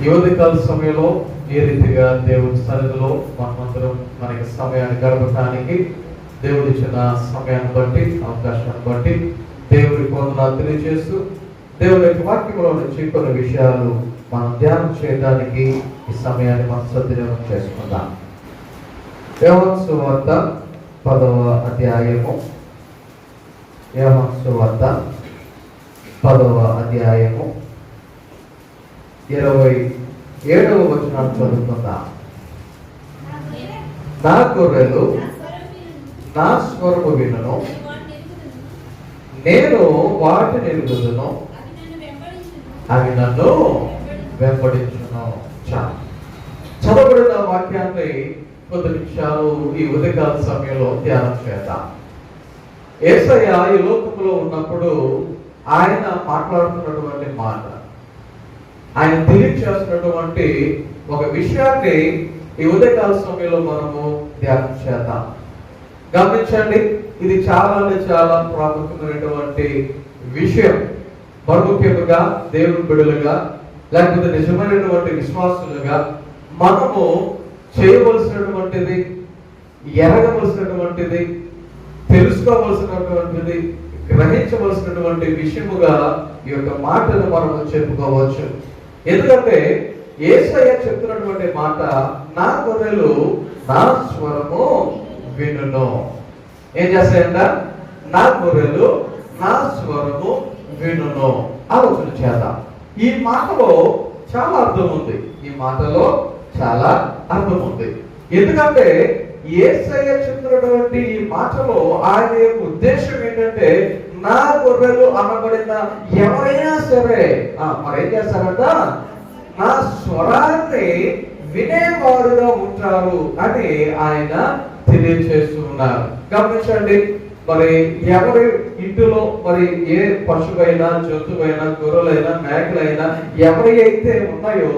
ఈ ఉదయకాల సమయంలో ఏ రీతిగా దేవుడి సన్నిధిలో మనమందరం మనకి సమయాన్ని గడపడానికి దేవుడు ఇచ్చిన సమయాన్ని బట్టి, అవకాశాన్ని బట్టి దేవుడి వందనాలు తెలియజేస్తూ దేవుడి యొక్క వాక్యంలో నుంచి కొన్ని విషయాలు మనం ధ్యానం చేయడానికి ఈ సమయాన్ని మనం సద్వినియోగం చేసుకుందాం. యోహాను సువార్త 10వ అధ్యాయము, యోహాను సువార్త 10వ అధ్యాయము 27వ వచనాన్ని చదువుకుందాం. నా గొర్రెలు నా స్వరము వినును, నేను వాటిని ఎరుగుదును, అవి నన్ను వెంబడించును. చదవబడిన వాక్యాన్ని కొద్ది నిమిషాలు ఈ ఉదయకాల సమయంలో ధ్యానం చేద్దాం. యేసయ్య ఈ లోకంలో ఉన్నప్పుడు ఆయన మాట్లాడుతున్నటువంటి మాట, ఆయన తెలియచేస్తున్నటువంటి ఒక విషయాన్ని ఈ ఉదయకాల సమయంలో మనము ధ్యానం చేద్దాం. గమనించండి, ఇది చాలా ప్రాముఖ్యమైనటువంటి విషయం. ముఖ్యంగా దేవుని బిడ్డలుగా లేకపోతే నిజమైనటువంటి విశ్వాసులుగా మనము చేయవలసినటువంటిది, ఎరగవలసినటువంటిది, తెలుసుకోవలసినటువంటిది, గ్రహించవలసినటువంటి విషయముగా ఈ యొక్క మాటను మనము చెప్పుకోవచ్చు. ఎందుకంటే యేసయ్య చెప్తున్నటువంటి మాట, నా గొర్రెలు నా స్వరము వినును. ఏం చేస్తాయంట? నా గొర్రెలు నా స్వరము వినును. ఆలోచన చేద్దాం. ఈ మాటలో చాలా అర్థం ఉంది. ఈ మాటలో చాలా అర్థం ఉంది. ఎందుకంటే యేసయ్య చెప్తున్నటువంటి ఈ మాటలో ఆయన యొక్క ఉద్దేశం ఏంటంటే, నా గొర్రెలు అనబడిన ఎవరైనా సరే మరేం చేస్తారంట? నా స్వరాన్ని వినేవారుగా ఉంటారు అని ఆయన తెలియజేస్తున్నారు. గమనించండి, మరి ఎవరి ఇంటిలో మరి ఏ పశువైనా, జంతువైనా, గొర్రెలైనా, మేకలైనా ఎవరి అయితే ఉన్నాయో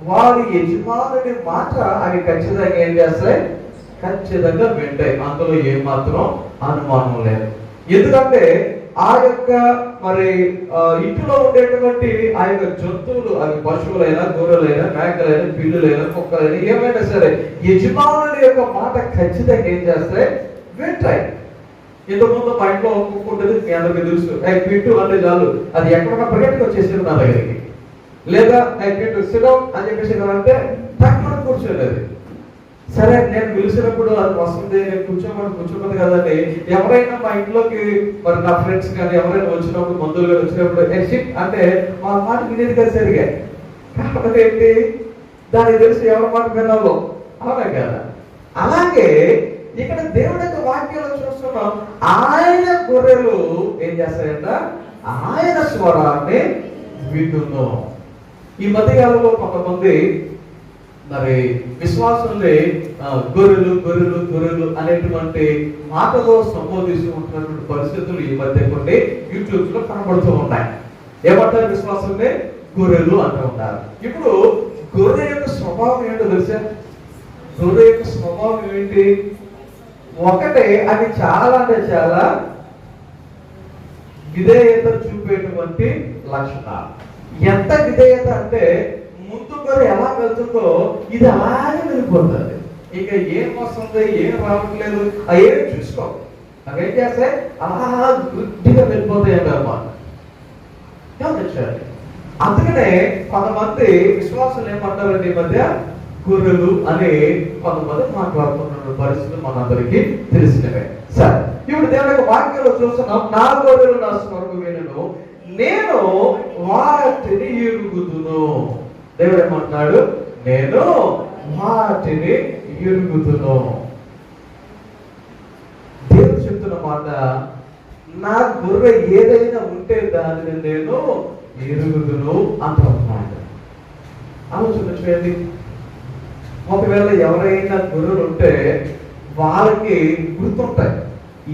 వారి యజమానుని మాట అవి ఖచ్చితంగా ఏం చేస్తాయి? ఖచ్చితంగా వింటాయి. అందులో ఏమాత్రం అనుమానం లేదు. ఎందుకంటే ఆ యొక్క మరి ఇంటిలో ఉండేటువంటి ఆ యొక్క జంతువులు, అవి పశువులైనా, గొర్రెలైనా, మేకలైనా, పిల్లులైనా, కుక్కలైనా ఏమైనా సరే యజమానుని యొక్క మాట ఖచ్చితంగా ఏం చేస్తాయి? వింటాయి. ఇంతకుముందు మా ఇంట్లో కుక్క ఉంటుంది, మీ అందరికీ తెలుసు. పిట్టు అంటే చాలు, అది ఎక్కడన్నా పరిగెట్టుకు వచ్చేసింది నా దగ్గరికి. లేదా పిట్టు సిడౌన్ అని చెప్పేసి అంటే తక్కువ కూర్చోలేదు. సరే, నేను పిలిచినప్పుడు అది వస్తుంది, నేను కూర్చోమని కదండి. ఎవరైనా మా ఇంట్లోకి మరి నా ఫ్రెండ్స్ కానీ ఎవరైనా వచ్చినప్పుడు, బంధువులు కానీ వచ్చినప్పుడు అంటే మా మాట వినేది కదా సరిగా. కాబట్టి ఏంటి, దానికి తెలిసి ఎవరి మాట వినాలో, అవునా కదా? అలాగే ఇక్కడ దేవుడి యొక్క వాక్యాలు చూస్తున్నాం. ఆయన గొర్రెలు ఏం చేస్తాయంట? ఆయన స్వరాన్ని వినును. ఈ మధ్యకాలంలో కొంతమంది మరి విశ్వాసుల్ని గొర్రెలు గొర్రెలు గొర్రెలు అనేటువంటి మాటలో సంబోధిస్తూ ఉంటున్నటువంటి పరిస్థితులు ఈ మధ్య కొన్ని యూట్యూబ్స్ లో కనబడుతూ ఉన్నాయి. ఏమంటారు? విశ్వాసుల్ని గొర్రెలు అంటూ ఉంటారు. ఇప్పుడు గొర్రె యొక్క స్వభావం ఏంటో తెలుసా? గొర్రె యొక్క స్వభావం ఏంటి? ఒకటే, అది చాలా విధేయత చూపేటువంటి లక్షణాలు. ఎంత విధేయత అంటే, ముందు గొర్రె ఎలా వెళ్తుందో ఇది అలాగే వెళ్ళిపోతుంది. ఇక ఏం వస్తుంది, ఏం రావట్లేదు, అవి ఏమి చూసుకో, అవి ఏం చేస్తే అలా వృద్ధిగా వెళ్ళిపోతాయి అన్నమాట. గమనించండి. అందుకనే కొంతమంది విశ్వాసులు ఏమంటారండి, ఈ మధ్య గొర్రెలు అని కొంతమంది మాట్లాడుతున్న పరిస్థితులు మనందరికీ తెలిసినవే. సరే, ఇప్పుడు దేవుని యొక్క వాక్యంలో చూస్తున్నాం, నా గొర్రెలు నా స్వరము వినును, నేను వాటిని ఎరుగుదును. దేవుడు ఏమంటున్నాడు? నేను వాటిని ఎరుగుదును. దేవుడు చెప్తున్న మాట, నా గొర్రె ఏదైనా ఉంటే దానిని నేను ఎరుగుదును అంటున్నాడు. ఆలోచన చేయండి. ఒకవేళ ఎవరైనా గొర్రెలు ఉంటే వాళ్ళకి గుర్తుంటాయి,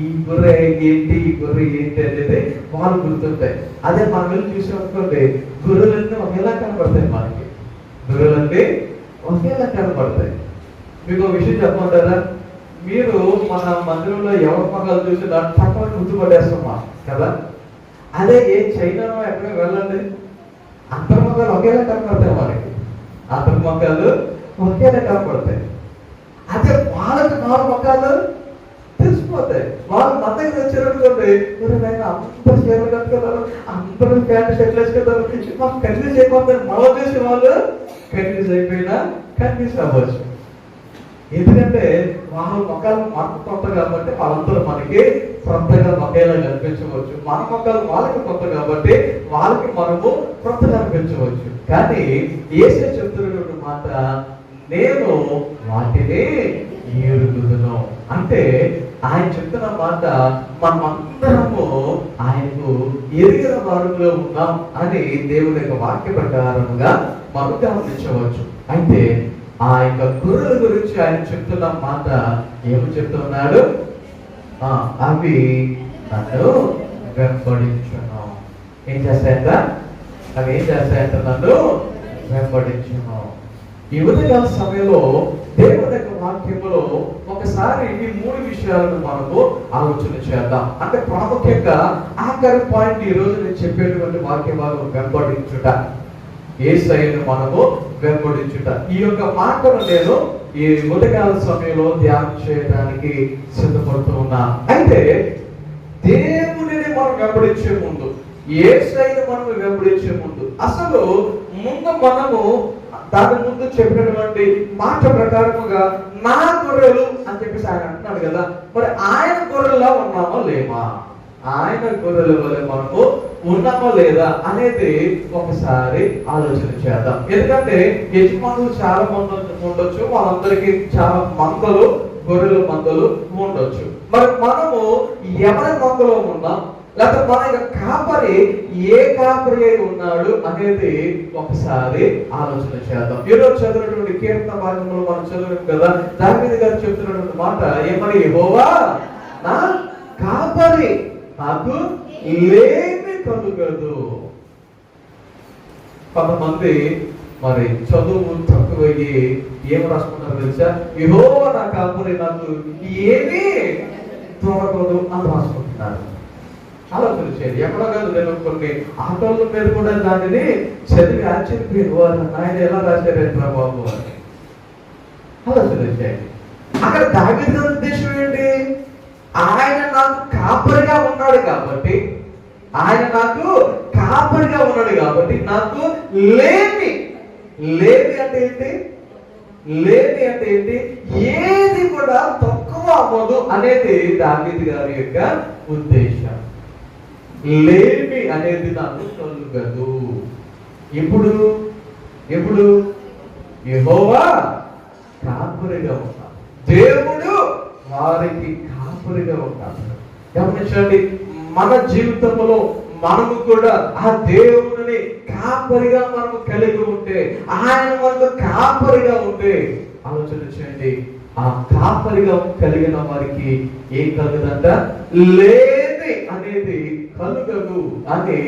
ఈ గొర్రె ఏంటి, ఈ గొర్రె ఏంటి అనేది వాళ్ళు గుర్తుంటాయి. అదే మనం వెళ్ళి చూసామనుకోండి, గొర్రెలన్నీ ఒకేలా కనబడతాయి. మనకి గొర్రెలన్నీ ఒకేలా కనబడతాయి. మీకు ఒక విషయం చెప్పమంటారా? మీరు మన మందిరంలో ఎవరి మొక్కలు చూసి దాన్ని తక్కువ గుర్తుపట్టేస్తామా కదా? అదే ఏ చైనాలో ఎక్కడ వెళ్ళండి, అందరి మొక్కలు ఒకేలా కనబడతాయి మనకి. అతని మొక్కలు ఒకేలా కనపడతాయి. అదే వాళ్ళకి 4 మొక్కలు తెలిసిపోతాయి. వాళ్ళు మన దగ్గర వచ్చారనుకోండి, అందరూ చీరలు కట్టుకున్నారు, అందరూ ప్యాంట్ షర్ట్లు వేసుకుంటారు, మాకు కన్ఫ్యూజ్ అయిపోతారు. మనం చేసే వాళ్ళు కన్ఫ్యూజ్ అయిపోయినా కన్ఫ్యూజ్ అవ్వచ్చు. ఎందుకంటే వాళ్ళ మొక్కలు మనకు కొత్త కాబట్టి వాళ్ళందరూ మనకి కొత్తగా ఒకేలా కనిపించవచ్చు. మన మొక్కలు వాళ్ళకి కొత్త కాబట్టి వాళ్ళకి మనము కొత్తగా కనిపించవచ్చు. కానీ యేసే చెప్తున్నటువంటి మాట, నేను వాటిని ఎరుగుదును. అంటే ఆయన చెప్తున్న మాట మనమందరము ఆయనకు ఎరిగిన వారులో ఉన్నాం అని దేవుని యొక్క వాక్య ప్రకారముగా మనం గమనించవచ్చు. అయితే ఆ యొక్క గొర్రెల గురించి ఆయన చెప్తున్న మాట ఏమి చెప్తున్నాడు? అవి నన్ను వెంబడించును. ఏం చేస్తాయంట? అవి ఏం చేస్తాయంట? నన్ను వెంబడించును. ఈ ఉదయకాల సమయంలో దేవుని యొక్క వాక్యములో ఒకసారి ఈ 3 విషయాలను మనము ఆలోచన చేద్దాం. అంటే ప్రాముఖ్యంగా ఆఖరి పాయింట్ ఈ రోజు నేను చెప్పేటువంటి వాక్య భాగం వెంబడించుట, యేసయ్యను మనము వెంబడించుట. ఈ యొక్క మాటను నేను ఈ ఉదయకాల సమయంలో ధ్యానం చేయడానికి సిద్ధపడుతూ ఉన్నా. అయితే దేవునిని మనం వెంబడించే ముందు, యేసయ్యను మనం వెంబడించే ముందు, అసలు మనము దాని ముందు చెప్పినటువంటి మాట ప్రకారముగా నా గొర్రెలు అని చెప్పేసి ఆయన అంటున్నాడు కదా. మరి ఆయన గొర్రెలా ఉన్నామో లేమా? ఆయన గొర్రెల వల్ల మనము ఉన్నామో లేదా అనేది ఒకసారి ఆలోచన చేద్దాం. ఎందుకంటే యజమానులు చాలా మంది ఉండొచ్చు, వాళ్ళందరికీ చాలా మందలు, గొర్రెల మందలు ఉండొచ్చు. మరి మనము ఎవరి మందలో ఉన్నాం, లేకపోతే మన యొక్క కాపరి ఏ కాపరి అయి ఉన్నాడు అనేది ఒకసారి ఆలోచన చేద్దాం. ఈరోజు చదివినటువంటి కీర్తన భాగంలో మనం చదివాం కదా, దావీదు గారు చెప్తున్నటువంటి మాట ఏమని? యెహోవా నా కాపరి, నాకు లేమి కలుగదు. కొంతమంది మరి చదువు తక్కువయ్యి ఏం రాసుకుంటారు తెలుసా? యెహోవా నా కాపరి, నాకు ఏమీ దొరకదు అని రాసుకుంటున్నారు. ఆలోచన చేయండి. ఎక్కడో కాదు, నేను కొన్ని ఆటోల మీద కూడా దానిని చదివి ఆశ్చర్యపోయారు. ఆయన ఎలా రాశారేంట్రా బాబు అని ఆలోచన చేయండి. అక్కడ దావీదు గారి ఉద్దేశం ఏంటి? ఆయన నాకు కాపరిగా ఉన్నాడు కాబట్టి, ఆయన నాకు కాపరిగా ఉన్నాడు కాబట్టి నాకు లేమి అంటే ఏంటి? లేమి అంటే ఏంటి? ఏది కూడా తక్కువ అవ్వదు అనేది దావీదు గారి యొక్క ఉద్దేశం. లేమి అనేది నాకు కలుగదు. ఎప్పుడు యెహోవా కాపరిగా ఉన్నాడు, దేవుడు వారికి కాపరిగా ఉన్నాడు. గమనించండి, మన జీవితంలో మనము కూడా ఆ దేవుని కాపరిగా మనము కలిగి ఉంటే, ఆయన మనకు కాపరిగా ఉంటే, ఆలోచన చేయండి, ఆ కాపరిగా కలిగిన వారికి ఏం కలుగుదంట? లేమి అనేది కలుగదు అని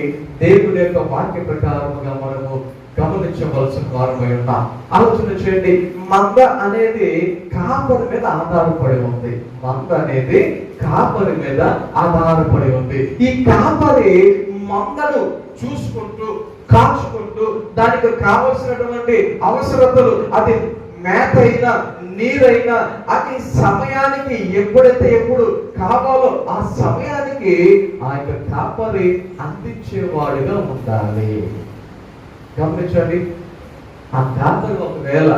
దేవుని యొక్క వాక్య ప్రకారముగా మనము గమనించవలసిన వారమై ఉన్నాం. ఆలోచన చేయండి, మంద అనేది కాపరి మీద ఆధారపడి ఉంది. మంద అనేది కాపరి మీద ఆధారపడి ఉంది. ఈ కాపరి మందను చూసుకుంటూ, కాచుకుంటూ, దానికి కావలసినటువంటి అవసరతలు, అది మేత అయినా నీరైనా, అది సమయానికి ఎప్పుడు కావాలో ఆ సమయానికి ఆ యొక్క కాపరి అందించేవాడిగా ఉండాలి. గమనించండి, ఆ కాపరి ఒకవేళ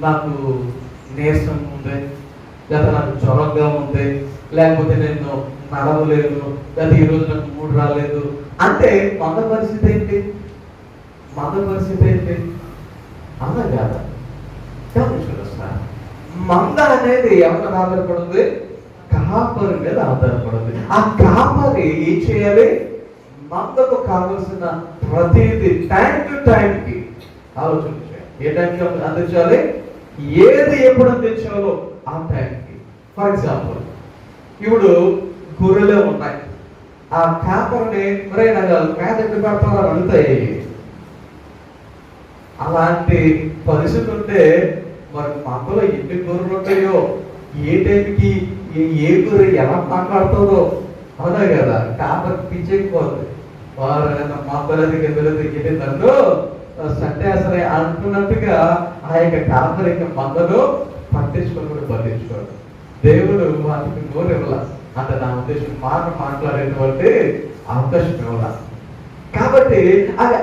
నాకు నీరసం ఉంది, లేదా నాకు జ్వరంగా ఉంది, లేకపోతే నేను నడవలేదు, లేదా ఈరోజు నాకు మూడు రాలేదు అంటే మంద పరిస్థితి ఏంటి? అలా కాదు. గమనించండి, మంద అనేది ఎవరి ఆధారపడింది? కాపరి మీద ఆధారపడింది. ఆ కాపరి ఏం చేయాలి? మందకు కావలసిన ప్రతిదీ టైం టు టైంకి ఆలోచన చేయాలి. ఏ టైంకి అందించాలి, ఏది ఎప్పుడు అందించాలో ఆ టైంకి. ఫర్ ఎగ్జాంపుల్, ఇప్పుడు గొర్రెలే ఉన్నాయి, ఆ కాపరిని మేత ఎప్పుడు పెడతారో అడుగుతాయి. అలాంటి పరిస్థితి ఉంటే మరి మందలో ఎన్ని గొర్రెలు ఉంటాయో, ఏ టైంకి ఏ గొర్రె ఎలా మాట్లాడుతుందో, అవునా కదా? కాపరి పిచ్చెక్కిపోతుంది. వారు మందలది నన్ను సంటేసరే అనుకున్నట్టుగా ఆ యొక్క కాపరిక మందను పట్టించుకోడు పట్టించుకోడు. దేవుడు వాటికి నోరు ఇవ్వాల అంటే నా ఉద్దేశం మాట మాట్లాడేటువంటి అవకాశం ఇవ్వాల. కాబట్టి అవి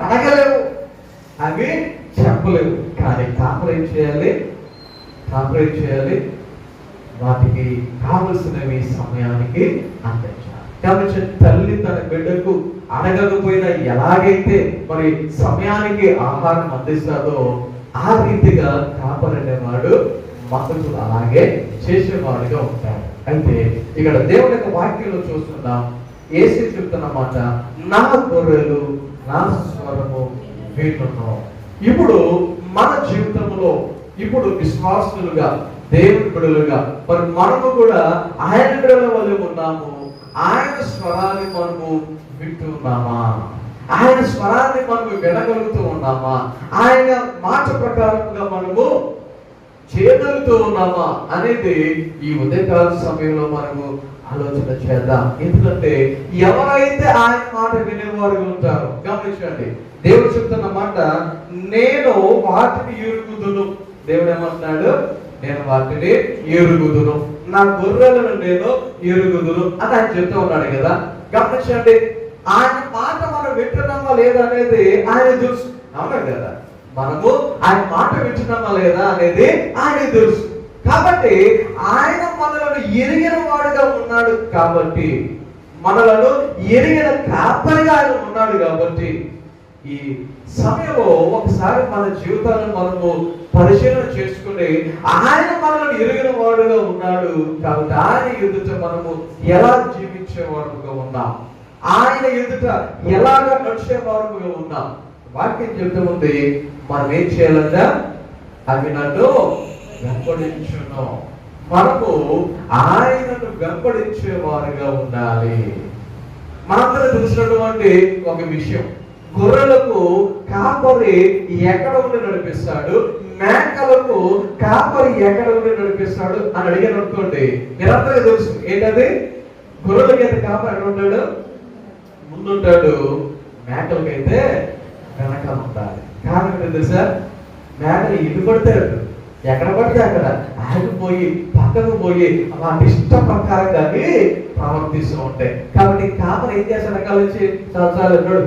అడగలేవు, అవి చెప్పలేవు. కానీ కాపరేం చేయాలి, కాపరేం చేయాలి, వాటికి కావలసినవి సమయానికి అందించాలి. కాబట్టి తల్లి తన బిడ్డకు అడగకపోయినా ఎలాగైతే మరి సమయానికి ఆహారం అందిస్తాడో ఆ రీతిగా కాపరనేవాడు మందకు అలాగే చేసేవాడుగా ఉంటాడు. అయితే ఇక్కడ దేవుని యొక్క వాక్యంలో చూస్తున్నాం, యేసు చెప్తున్నమాట, నా గొర్రెలు నా స్వరము వినును. ఇప్పుడు మన జీవితంలో ఇప్పుడు విశ్వాసులుగా దేవుని బిడ్డలుగా మరి మనము కూడా ఆయన బిడ్డల వల్ల ఉన్నాము. ఆయన స్వరాన్ని మనము వింటున్నామా? ఆయన స్వరాన్ని మనము వినగలుగుతూ ఉన్నామా? ఆయన మాట ప్రకారంగా మనము చేయగలుగుతూ ఉన్నామా అనేది ఈ ఉదయకాల సమయంలో మనము ఆలోచన చేద్దాం. ఎందుకంటే ఎవరైతే ఆయన మాట వినేవారు ఉంటారో, గమనించండి, దేవుడు చెప్తున్న మాట, నేను వాటిని ఎరుగుదును. దేవుడు ఏమంటున్నాడు? నేను వాటిని ఎరుగుదును, నా గొర్రెలను నేను ఎరుగుదును అని ఆయన చెప్తూ ఉన్నాడు కదా. గమనించండి, ఆయన మాట మనం వింటున్నామా లేదా అనేది ఆయన తెలుసు, అవునా కదా? మనము ఆయన మాట వింటున్నామా లేదా అనేది ఆయన తెలుసు. కాబట్టి ఆయన మనలను ఎరిగిన వాడుగా ఉన్నాడు. కాబట్టి మనలను ఎరిగిన కాపరిగా ఆయన ఉన్నాడు. కాబట్టి ఈ సమయంలో ఒకసారి మన జీవితాలను మనము పరిశీలన చేసుకుని ఆయన మనల్ని ఎరిగిన వాడుగా ఉన్నాడు. కాబట్టి ఆయన ఎదుట మనము ఎలా జీవించేవాడుగా ఉన్నాం, ఆయన ఎదుట ఎలాగ నడిచేవాడుగా ఉన్నాం. వాక్యం చెప్తూ ఉంది, మనం ఏం చేయాలంట? అవి నన్ను వెంబడించును. మనము ఆయనను వెంబడించే వారుగా ఉండాలి. మనందరూ తెలిసినటువంటి ఒక విషయం, గొర్రెలకు కాపరి ఎక్కడ ఉండి నడిపిస్తాడు, మేకలకు కాపరి ఎక్కడ ఉండి నడిపిస్తాడు అని అడిగాను అనుకోండి, మీరందరికీ తెలుసు ఏంటది. గొర్రెలకైతే కాపరి ఎక్కడ ఉంటాడు? ముందుంటాడు. మేకలకైతే వెనకాల ఉండాలి. కారణం ఏంటో తెలుసా? మేకలు ఇల్లు పడతాడు, ఎక్కడ పడితే అక్కడ ఆగిపోయి పక్కకు పోయి వాటి ఇష్ట ప్రకారంగానే ప్రవర్తిస్తూ ఉంటాయి. కాబట్టి కాపరి ఏం చేస్తాడు? వెనకాల నుంచి చాలా చాలా నడు,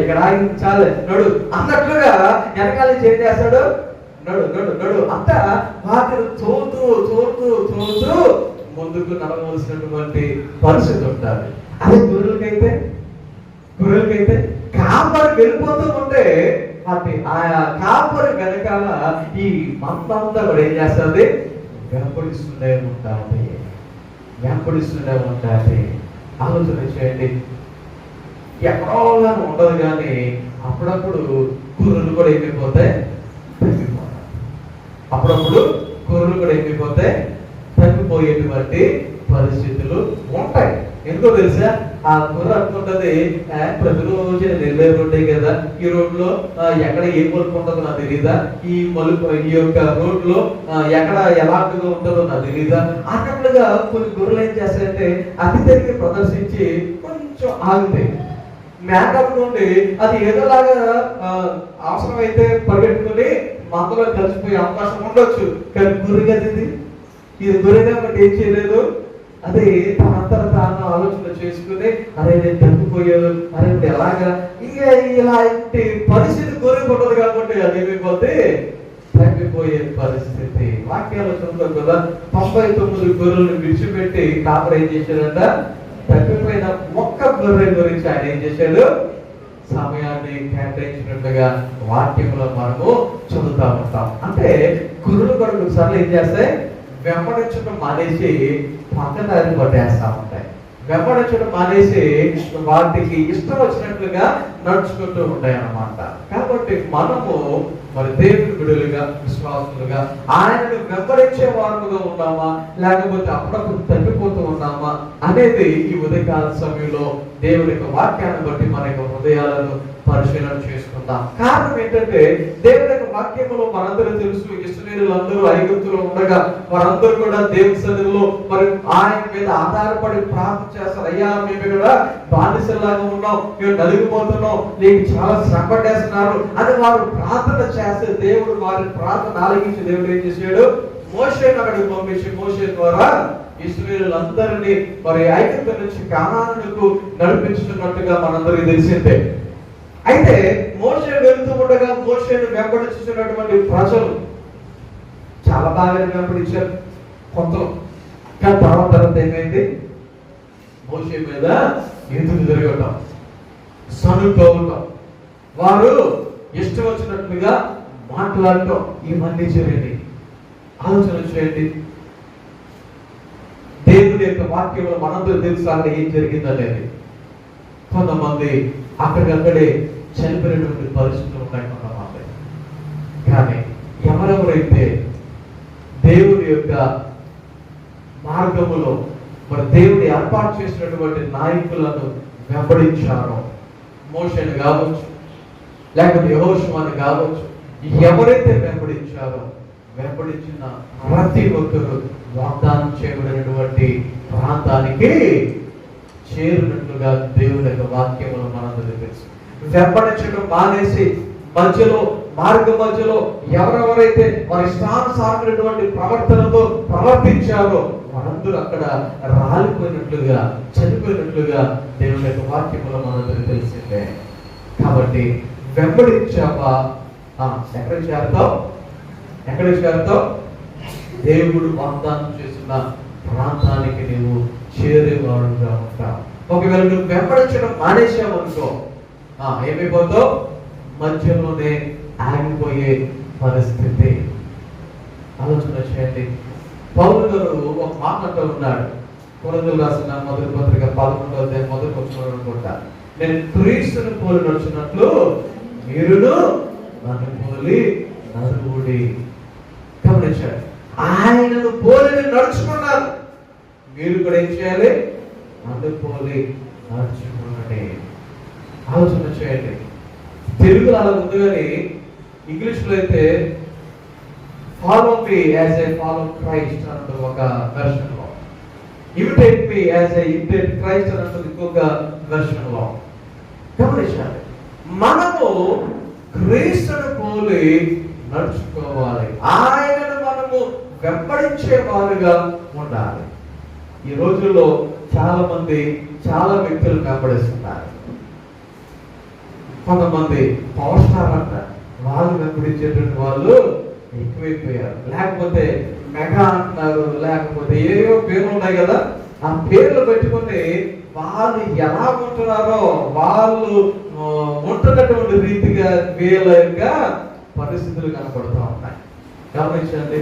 ఇక్కడ ఆగి చాలే నడు అన్నట్లుగా వెనకాల నుంచి ఏం చేస్తాడు? నడు నడు నడు అంత వాటిని తోలుతూ తోలుతూ తోలుతూ ముందుకు నడవలసినటువంటి పరిస్థితి ఉంటుంది. అదే గొర్రెలకైతే కాపరి వెళ్ళిపోతూ ఉంటే వాటి ఆయా కాపరి వెనకాల ఈ మందంతా కూడా ఏం చేస్తుంది? వెంబడిస్తూనే ఉంటుంది. ఆలోచన చేయండి, ఎక్కడో ఉండదు కానీ అప్పుడప్పుడు గొర్రెలు కూడా ఏమైపోతాయి? తగ్గిపోయేటువంటి పరిస్థితులు ఉంటాయి. ఎందుకో తెలుసా? ఆ గొర్రె అనుకుంటుంది, ప్రతిరోజు వెళ్ళే రోడ్డే కదా, ఈ రోడ్ లో ఎక్కడ ఏ మలుపు ఉంటుందో నాకు తెలీదా, ఈ యొక్క రోడ్ లో ఎక్కడ ఎలాంటిగా ఉంటుందో నాకు తెలీదా అన్నట్లుగా కొన్ని గొర్రెలు ఏం చేస్తాయంటే అతి తెలివి ప్రదర్శించి కొంచెం ఆగుతాయి. మేకప్ నుండి అది ఏదోలాగా అవసరమైతే పరిగెట్టుకుని మందలో కలిసిపోయే అవకాశం ఉండొచ్చు. కానీ గొర్రె కదా ఇది గొర్రె కాబట్టి ఏం చేయలేదు, అదే తనంతర తాను ఆలోచన చేసుకుని అరే నేను తగ్గిపోయాను, అరే ఎలాగా ఇంకా ఇలాంటి పరిస్థితి గొర్రె ఉండదు. కాబట్టి అది ఏమైపోతే తగ్గిపోయే పరిస్థితి. వాక్యాలు చదువుతాం కదా, 99 గొర్రెలను విడిచిపెట్టి కాపరి ఏం చేశాడంట? తగ్గిపోయిన ఒక్క గొర్రె గురించి ఆయన ఏం చేశాడు? సమయాన్ని కేటాయించినట్లుగా వాక్యంలో మనము చదువుతా ఉంటాం. అంటే గొర్రెలు కూడా ఒకసారి ఏం చేస్తాయి? వెంబడించడం మానేసి పక్కదారి పట్టేస్తా ఉంటాయి. వెంబడించడం మానేసి వాటికి ఇష్టం వచ్చినట్లుగా నడుచుకుంటూ ఉంటాయి అన్నమాట. కాబట్టి మనము మరి దేవుని బిడ్డలుగా విశ్వాసులుగా ఆయనను వెంబడించే వారుగా ఉన్నామా, లేకపోతే అప్పుడప్పుడు తగ్గిపోతూ ఉన్నామా అనేది ఈ ఉదయకాల సమయంలో దేవుని యొక్క వాక్యాన్ని బట్టి మన యొక్క హృదయాలను పరిశీలన చేసుకుందాం. కారణం ఏంటంటే దేవుని యొక్క వాక్యములో మనందరూ తెలుసు, ఇశ్రాయేలీయులందరూ ఐగుప్తులో ఉండగా వారందరూ కూడా దేవుని సన్నిధిలో మరి ఆయన మీద ఆధారపడి ప్రార్థన చేస్తారు. అయ్యా, మేము ఇక్కడ బానిసలాగా ఉన్నాం, మేము నలిగిపోతున్నాం, నీకు చాలా శ్రమ పట్టేస్తున్నారు అని వారు ప్రార్థన చేస్తే దేవుడు వారి ప్రార్థన ఆలకించి దేవుడు ఏం చేశాడు? మోషేను అక్కడికి పంపించి మోషే ద్వారా ఇశ్రాయేలీయులందరినీ మరి ఐగుప్తు నుంచి కానానుకు నడిపించుతున్నట్టుగా మనందరికీ తెలిసిందే. అయితే మోషే వెళ్తూ ఉండగా మోషేను వెంబడించుతున్నటువంటి ప్రజలు చాలా బాగా వెంబడించారు కొంతలో. కానీ తర్వాత ఏమైంది? మోషే మీద ఎదురు తిరగటం, సనుకోవటం, వారు ఇష్టం వచ్చినట్లుగా మాట్లాడటం, ఇవన్నీ చేయండి. ఆలోచన చేయండి. దేవుని యొక్క వాక్యంలో మనందరూ తెలుసు అక్కడ ఏం జరిగిందనేది. కొంతమంది అక్కడికక్కడే చనిపోయినటువంటి పరిస్థితులు ఉన్నాయి కొంతమంది. కానీ ఎవరెవరైతే దేవుని యొక్క మార్గములో మరి దేవుని ఏర్పాటు చేసినటువంటి నాయకులను వెంబడించారో, మోషేను కావచ్చు, లేకపోతే యెహోషువను కావచ్చు, ఎవరైతే వెంబడించారో వెంబడించిన ప్రతి ఒక్కరు వాగ్దానం చేయబడినటువంటి ప్రాంతానికి చేరినట్లుగా దేవుని యొక్క వాక్యములు మనందరికీ తెలుసు. వెంబడించడం మానేసి మధ్యలో మధ్యలో ఎవరెవరైతే వారి ఇష్టానుసారమైనటువంటి ప్రవర్తనతో ప్రవర్తించారో వారందరూ అక్కడ రాలిపోయినట్లుగా, చనిపోయినట్లుగా దేవుని యొక్క వాక్యములు మనందరికీ తెలిసిందే. కాబట్టి వెంబడించావా? ఎక్కడికి చేరుతావు? దేవుడు వాగ్దానం చేసిన ప్రాంతానికి నీవు చేరేవాడుగా ఉంటావు. ఒకవేళ నువ్వు వెంబడించడం మానేసావనుకో ఏమైపోతావు? మధ్యలోనే ఆగిపోయే పరిస్థితి. ఆలోచన చేయండి. పౌలు గారు ఒక మాట అంటూ ఉన్నాడు. కొరింథీయులకు రాసిన మొదటి పత్రిక 11వ అధ్యాయం మొదటి వచనం అనుకుంటా, నేను క్రీస్తును పోలి నడుచున్నట్లు మీరును నన్ను పోలి నడువుడి. గమనించండి, ఆయనను పోలి నడుచుకున్నారు, మీరు కూడా ఏం చేయాలి? నన్ను పోలి నడుచుకోండి. ఆలోచన చేయండి. తెలుగులో అలా ఉంది, కానీ ఇంగ్లీష్లో అయితే follow me as a follow Christ అన్నది ఒక వెర్షన్ లో, imitate me as a imitate Christ అన్నది ఇంకొక వెర్షన్ లో. గమనించాలి, మనము క్రీస్తును పోలి నడుచుకోవాలి, ఆయనను మనము వెంబడించే వారుగా ఉండాలి. ఈ రోజుల్లో చాలా మంది చాలా వ్యక్తులు వెంబడిస్తున్నారు. కొంతమంది పవర్ స్టార్ అంట, వాళ్ళు వెంబడించేటువంటి వాళ్ళు ఎక్కువైపోయారు. లేకపోతే మెగా అంటున్నారు, లేకపోతే ఏవో పేర్లు ఉన్నాయి కదా, ఆ పేర్లు పెట్టుకుని వాళ్ళు ఎలా ఉంటున్నారో వాళ్ళు ఉంటున్నటువంటి రీతిగా వీళ్ళ యొక్క పరిస్థితులు కనపడుతూ ఉన్నాయి. గమనించండి,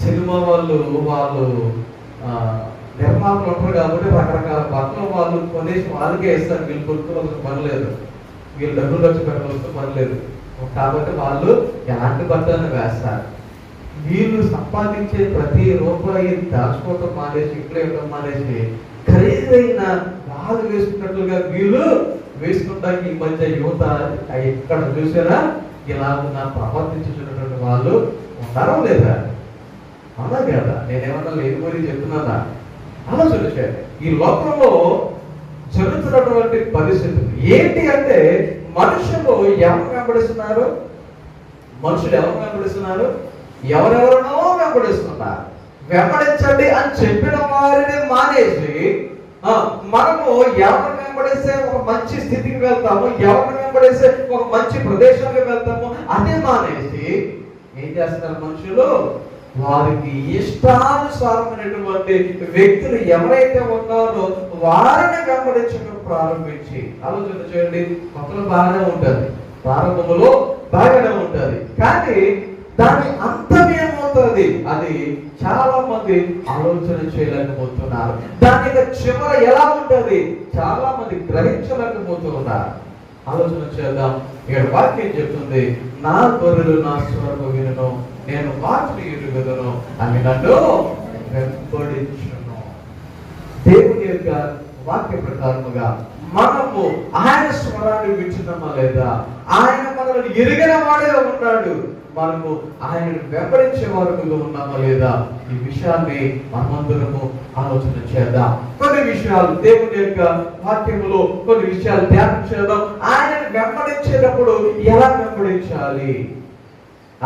సినిమా వాళ్ళు నిర్మాతలు ఉంటారు కాబట్టి రకరకాల బట్టలు వాళ్ళు కొనేసి వాళ్ళకే ఇస్తారు. వీళ్ళు కొనుక్కోవాల్సిన పని లేదు, వీళ్ళు డబ్బులు ఖర్చు పెట్టవలసిన పని లేదు. కాబట్టి వాళ్ళు ఎలాంటి బట్టలను వేస్తారు. వీళ్ళు సంపాదించే ప్రతి రూపాయి దాచుకోవటం మానేసి, ఇంట్లో ఇవ్వడం మానేసి ఖరీదైన వాళ్ళు వేసుకున్నట్లుగా వీళ్ళు వేసుకుంటానికి ఈ మధ్య యువత ఎక్కడ చూసారా ఇలా ఉన్న ప్రవర్తించుతున్నటువంటి వాళ్ళు ఉన్నారో లేదా? అలా కదా, నేనేమన్నా లేనిపోయి చెప్తున్నానా? ఆలోచన చేయండి. ఈ లోకంలో జరుగుతున్నటువంటి పరిస్థితులు ఏంటి అంటే, మనుషులు ఎవరు వెంబడిస్తున్నారు? ఎవరెవరినో వెంబడిస్తున్నారు. వెంబడించండి అని చెప్పిన వారిని మానేసి మనము ఎవరిని వెంబడిస్తే ఒక మంచి స్థితికి వెళ్తాము, ఎవరిని వెంబడిస్తే ఒక మంచి ప్రదేశానికి వెళ్తాము, అదే మానేసి ఏం చేస్తున్నారు మనుషులు? వారికి ఇష్టానుసారమైనటువంటి వ్యక్తులు ఎవరైతే ఉన్నారో వారిని వెంబడించడం ప్రారంభించి, ఆలోచన చేయండి, కొత్తలో బాగానే ఉంటుంది, ప్రారంభంలో బాగానే ఉంటుంది, కానీ దాని అంతం ఏమవుతుంది అది చాలా మంది ఆలోచన చేయలేకపోతున్నారు. దాని చివర ఎలా ఉంటుంది చాలా మంది గ్రహించలేకపోతున్నారు. ఆలోచన చేద్దాం. ఇక్కడ వాక్యం చెప్తుంది, నా గొర్రెలు నా స్వరము వినును, నేను వాటిని ఎరుగదును అని నన్ను వెంబడించును. దేవుని యొక్క వాక్య ప్రకారముగా మనము ఆయన స్వరాన్ని వింటున్నామా లేదా? ఆయన మన మనల్ని ఎరిగిన వాడే ఉన్నాడు. మనము ఆయనను వెంబడించే వారుగా ఉన్నామా లేదా, ఈ విషయాన్ని మనమందరము ఆలోచన చేద్దాం. కొన్ని విషయాలు దేవుని యొక్క వాక్యములో కొన్ని విషయాలు ధ్యానం చేద్దాం. ఆయనను వెంబడించేటప్పుడు ఎలా వెంబడించాలి,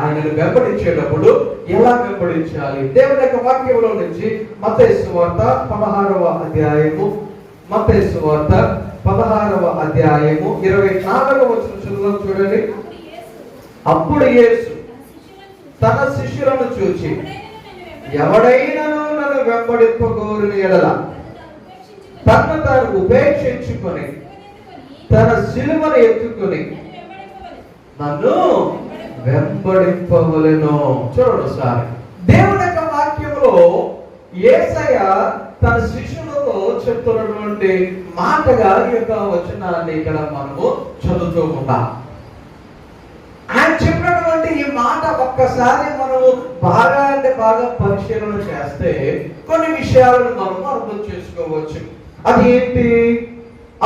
ఆయనను వెంబడించేటప్పుడు ఎలా వెంబడించాలి? దేవుని యొక్క వాక్యంలో నుంచి మత్తయి సువార్త 16వ అధ్యాయము, మత్తయి సువార్త 16వ అధ్యాయము 24వ వచనం చదువుదాం. చూడండి. అప్పుడు యేసు తన శిష్యులను చూచి, ఎవడైనను నన్ను వెంబడింపగోరిన యెడల తన్ను తాను ఉపేక్షించుకొని తన సిలువను ఎత్తుకొని నన్ను వెంబడింపవలెను. చూడండి ఒకసారి. దేవుని యొక్క వాక్యంలో యేసయ్య తన శిష్యులతో చెప్తున్నటువంటి మాటగా ఈ యొక్క వచనాన్ని ఇక్కడ మనము చదువుతూ ఉంటాం. ఆయన చెప్పినటువంటి ఈ మాట ఒక్కసారి మనము బాగా పరిశీలన చేస్తే కొన్ని విషయాలను మనము అర్థం చేసుకోవచ్చు. అది ఏంటి?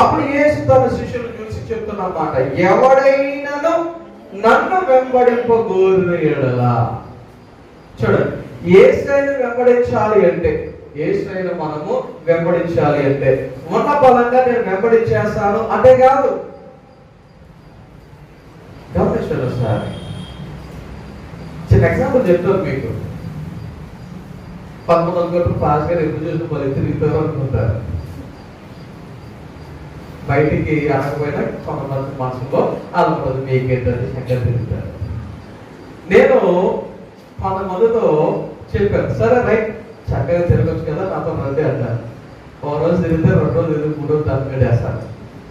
అప్పుడు యేసు తన శిష్యులను చూసి చెప్తున్న మాట, ఎవడైనను నన్ను వెంబడింపగోరిన యెడల. చూడండి, యేసయ్యను వెంబడించాలి అంటే, యేసయ్యను మనము వెంబడించాలి అంటే ఉన్న బలంగా నేను వెంబడించేస్తాను అంటే కాదు. గమనించారు సార్. చిన్న ఎగ్జాంపుల్ చెప్తాను మీకు. 19 పాస్ గారు ఎప్పుడు చూసిన వాళ్ళు తిరుగుతారు అనుకుంటారు. బయటికి అనకపోయినా కొంతమంది మనసులో అనుకోదు మీకేంటది చక్కగా తిరుగుతారు. నేను 19మందితో చెప్పాను, సరే రైట్ చక్కగా తిరగచ్చు కదా, నాతో రండి అంటారు. ఒక రోజు తిరిగితే 2 రోజులు తిరిగి 3 రోజులు తగ్గడేస్తాను.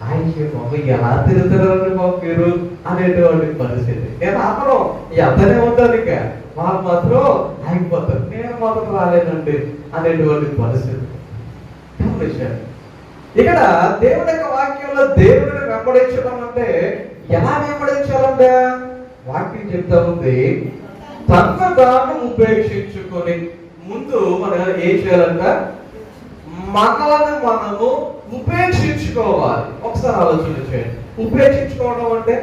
ఆయన బాబు ఎలా తిరుగుతారు బాబు మీరు అనేటువంటి పరిస్థితి. నేను అప్పుడు ఎంతనే ఉంటాను, ఇక వాళ్ళు మాత్రం ఆగిపోతారు, నేను మాత్రం రాలేనండి అనేటువంటి పరిస్థితి. ఇక్కడ దేవుని యొక్క వాక్యంలో దేవుడిని వెంబడించడం అంటే ఎలా వెంబడించాలంటే వాక్యం చెప్తా ఉంది, తన తాను ఉపేక్షించుకొని. ముందు మనం ఏం చేయాలంట? మనలను మనము ఉపేక్షించుకోవాలి. ఒకసారి ఆలోచన చేయండి. ఉపేక్షించుకోవడం అంటే